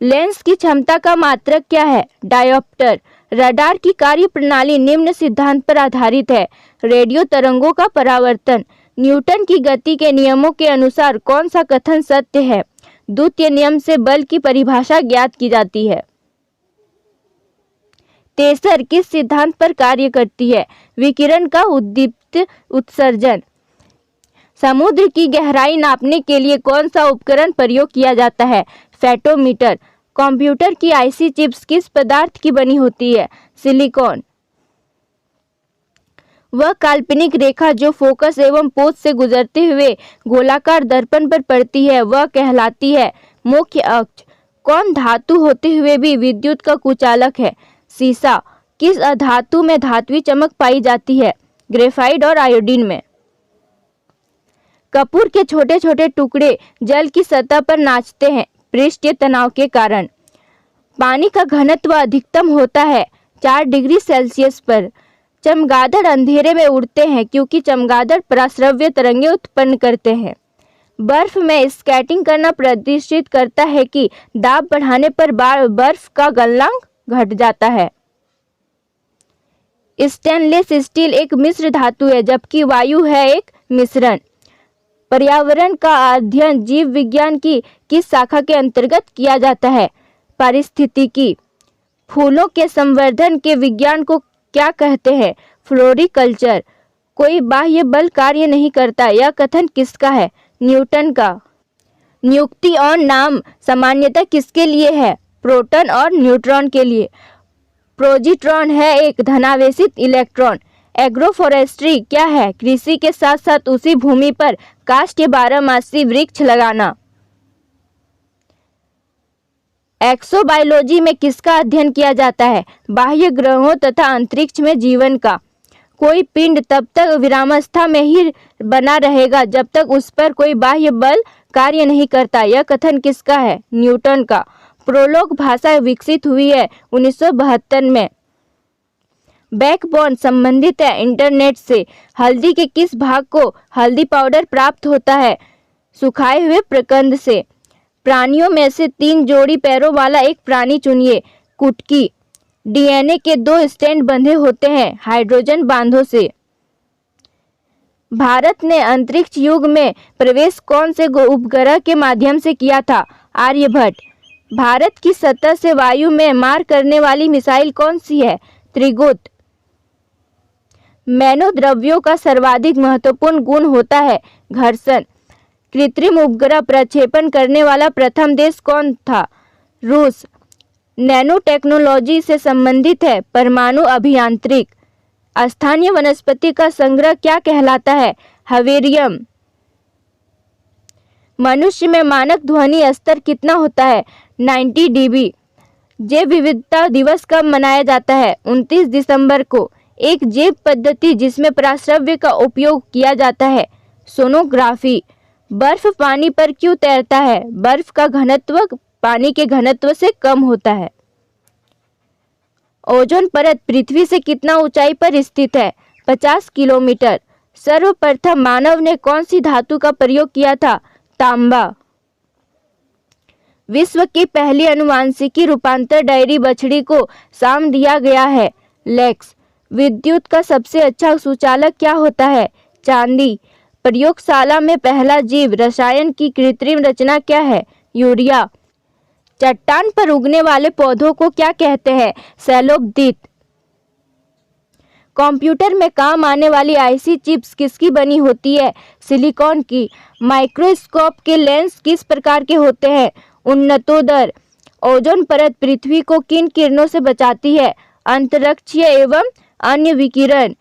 लेंस की क्षमता का मात्रक क्या है? डायोप्टर। रडार की कार्य प्रणाली निम्न सिद्धांत पर आधारित है। रेडियो तरंगों का परावर्तन। न्यूटन की गति के नियमों के अनुसार कौन सा कथन सत्य है? द्वितीय नियम से बल की परिभाषा ज्ञात की जाती है। तेसर किस सिद्धांत पर कार्य करती है? विकिरण का उद्दीप्त उत्सर्जन। समुद्र की गहराई नापने के लिए कौन सा उपकरण प्रयोग किया जाता है? फेटोमीटर। कंप्यूटर की आईसी चिप्स किस पदार्थ की बनी होती है? सिलिकॉन। वह काल्पनिक रेखा जो फोकस एवं पोज से गुजरते हुए गोलाकार दर्पण पर पड़ती है वह कहलाती है मुख्य अक्ष। कौन धातु होते हुए भी विद्युत का कुचालक है? सीसा। किस अधातु में धात्विक चमक पाई जाती है? ग्रेफाइट और आयोडीन में। कपूर के छोटे छोटे टुकड़े जल की सतह पर नाचते हैं पृष्ठीय तनाव के कारण। पानी का घनत्व अधिकतम होता है 4 डिग्री सेल्सियस पर। चमगादड़ अंधेरे में उड़ते हैं क्योंकि चमगादड़ पराश्रव्य तरंगें उत्पन्न करते हैं। बर्फ में स्केटिंग करना प्रदर्शित करता है कि दाब बढ़ाने पर बर्फ का गलनांक घट जाता है। स्टेनलेस स्टील एक मिश्र धातु है जबकि वायु है एक मिश्रण। पर्यावरण का अध्ययन जीव विज्ञान की किस शाखा के अंतर्गत किया जाता है? पारिस्थितिकी। फूलों के संवर्धन के विज्ञान को क्या कहते हैं? फ्लोरिकल्चर। कोई बाह्य बल कार्य नहीं करता यह कथन किसका है? न्यूटन का। नियुक्ति और नाम सामान्यतः किसके लिए है? प्रोटॉन और न्यूट्रॉन के लिए। पोजिट्रॉन है एक धनावेशित इलेक्ट्रॉन। एग्रोफोरेस्ट्री क्या है? कृषि के साथ साथ उसी भूमि पर काष्ठ या बारहमासी वृक्ष लगाना। एक्सोबायोलॉजी में किसका अध्ययन किया जाता है? बाह्य ग्रहों तथा अंतरिक्ष में जीवन का। कोई पिंड तब तक विरामावस्था में ही बना रहेगा जब तक उस पर कोई बाह्य बल कार्य नहीं करता यह कथन किसका है? न्यूटन का। प्रोलोग भाषा विकसित हुई है 1972 में। बैकबोन संबंधित है इंटरनेट से। हल्दी के किस भाग को हल्दी पाउडर प्राप्त होता है? सुखाए हुए प्रकंद से। प्राणियों में से 3 जोड़ी पैरों वाला एक प्राणी चुनिए। कुटकी। डीएनए के 2 स्ट्रैंड बंधे होते हैं हाइड्रोजन बांधों से। भारत ने अंतरिक्ष युग में प्रवेश कौन से उपग्रह के माध्यम से किया था? आर्यभट्ट। भारत की सतह से वायु में मार करने वाली मिसाइल कौन सी है? त्रिगुत। मैनोद्रव्यों का सर्वाधिक महत्वपूर्ण गुण होता है घर्षण। कृत्रिम उपग्रह प्रक्षेपण करने वाला प्रथम देश कौन था? रूस। नैनो टेक्नोलॉजी से संबंधित है परमाणु अभियांत्रिक। स्थानीय वनस्पति का संग्रह क्या कहलाता है? हर्बेरियम। मनुष्य में मानक ध्वनि स्तर कितना होता है? 90 dB। जैव विविधता दिवस कब मनाया जाता है? 29 दिसंबर को। एक जैव पद्धति जिसमें पराश्रव्य का उपयोग किया जाता है? सोनोग्राफी। बर्फ पानी पर क्यों तैरता है? बर्फ का घनत्व पानी के घनत्व से कम होता है। ओजोन परत पृथ्वी से कितना ऊंचाई पर स्थित है? 50 किलोमीटर। सर्वप्रथम मानव ने कौन सी धातु का प्रयोग किया था? तांबा। विश्व की पहली अनुवांशिकी रूपांतर डायरी बछड़ी को साम दिया गया है? लेक्स। विद्युत का सबसे अच्छा सुचालक क्या होता है? चांदी। प्रयोगशाला में पहला जीव रसायन की कृत्रिम रचना क्या है? यूरिया। चट्टान पर उगने वाले पौधों को क्या कहते हैं? शैलोपदीप। कंप्यूटर में काम आने वाली आईसी चिप्स किसकी बनी होती है? सिलिकॉन की। माइक्रोस्कोप के लेंस किस प्रकार के होते हैं? उन्नतोदर। ओजोन परत पृथ्वी को किन किरणों से बचाती है? अंतरिक्षीय एवं अन्य विकिरण।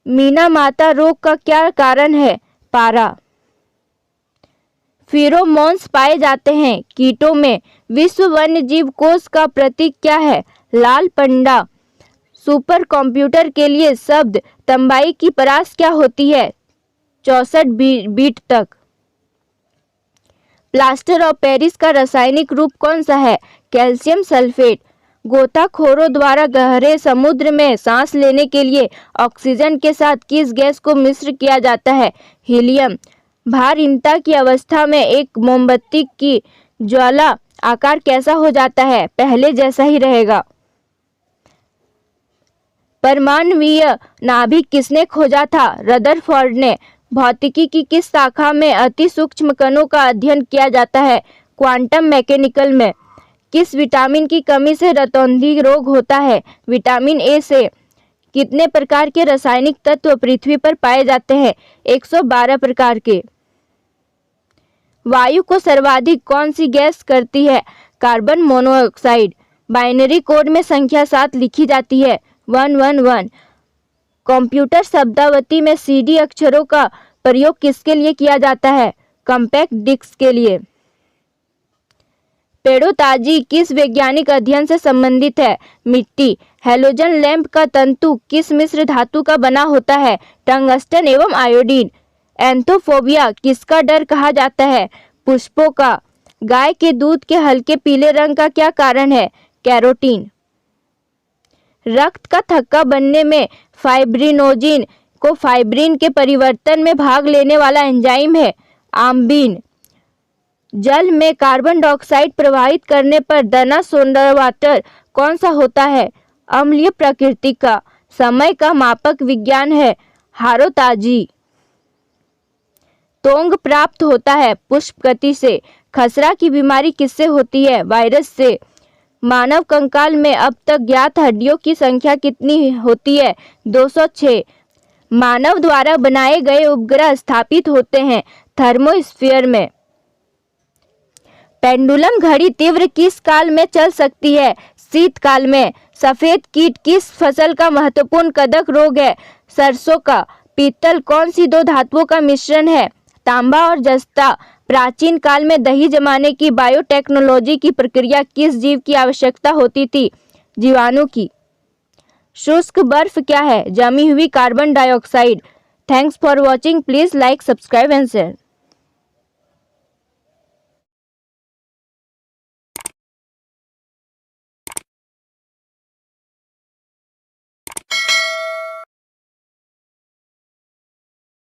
मीना माता रोग का क्या कारण है? पारा। फेरोमोन्स पाए जाते हैं कीटों में। विश्व वन्यजीव कोष का प्रतीक क्या है? लाल पंडा। सुपर कंप्यूटर के लिए शब्द तंबाई की परास क्या होती है? 64 बीट तक। प्लास्टर ऑफ पेरिस का रासायनिक रूप कौन सा है? Calcium sulphate. गोताखोरों द्वारा गहरे समुद्र में सांस लेने के लिए ऑक्सीजन के साथ किस गैस को मिश्र किया जाता है? हीलियम। भारहीनता की अवस्था में एक मोमबत्ती की ज्वाला आकार कैसा हो जाता है? पहले जैसा ही रहेगा। परमाणुवीय नाभिक किसने खोजा था? रदरफोर्ड ने। भौतिकी की किस शाखा में अति सूक्ष्म कणों का अध्ययन किया जाता है? क्वांटम मैकेनिकल में। किस विटामिन की कमी से रतौंधी रोग होता है? विटामिन ए से। कितने प्रकार के रासायनिक तत्व पृथ्वी पर पाए जाते हैं? 112 प्रकार के। वायु को सर्वाधिक कौन सी गैस करती है? Carbon monoxide. बाइनरी कोड में संख्या 7 लिखी जाती है? 111। कंप्यूटर शब्दावली में सीडी अक्षरों का प्रयोग किसके लिए किया जाता है? कॉम्पैक्ट डिस्क के लिए। पेड़ोताजी किस वैज्ञानिक अध्ययन से संबंधित है? मिट्टी। हैलोजन लैंप का तंतु किस मिश्र धातु का बना होता है? टंगस्टन एवं आयोडीन। एंथोफोबिया किसका डर कहा जाता है? पुष्पों का। गाय के दूध के हल्के पीले रंग का क्या कारण है? कैरोटीन। रक्त का थक्का बनने में फाइब्रिनोजिन को फाइब्रिन के परिवर्तन में भाग लेने वाला एंजाइम है? आम्बिन। जल में कार्बन डाइऑक्साइड प्रवाहित करने पर दना सोडा वाटर कौन सा होता है? अम्लीय प्रकृति का। समय का मापक विज्ञान है? हारोताजी। तोंग प्राप्त होता है पुष्प गति से। खसरा की बीमारी किससे होती है? वायरस से। मानव कंकाल में अब तक ज्ञात हड्डियों की संख्या कितनी होती है? 206। मानव द्वारा बनाए गए उपग्रह स्थापित होते हैं थर्मोस्फीयर में। पेंडुलम घड़ी तीव्र किस काल में चल सकती है? शीतकाल में। सफेद कीट किस फसल का महत्वपूर्ण कवक रोग है? सरसों का। पीतल कौन सी दो धातुओं का मिश्रण है? तांबा और जस्ता। प्राचीन काल में दही जमाने की बायोटेक्नोलॉजी की प्रक्रिया किस जीव की आवश्यकता होती थी? जीवाणु की। शुष्क बर्फ क्या है? जमी हुई carbon dioxide. Thanks for watching. Please like, subscribe and share.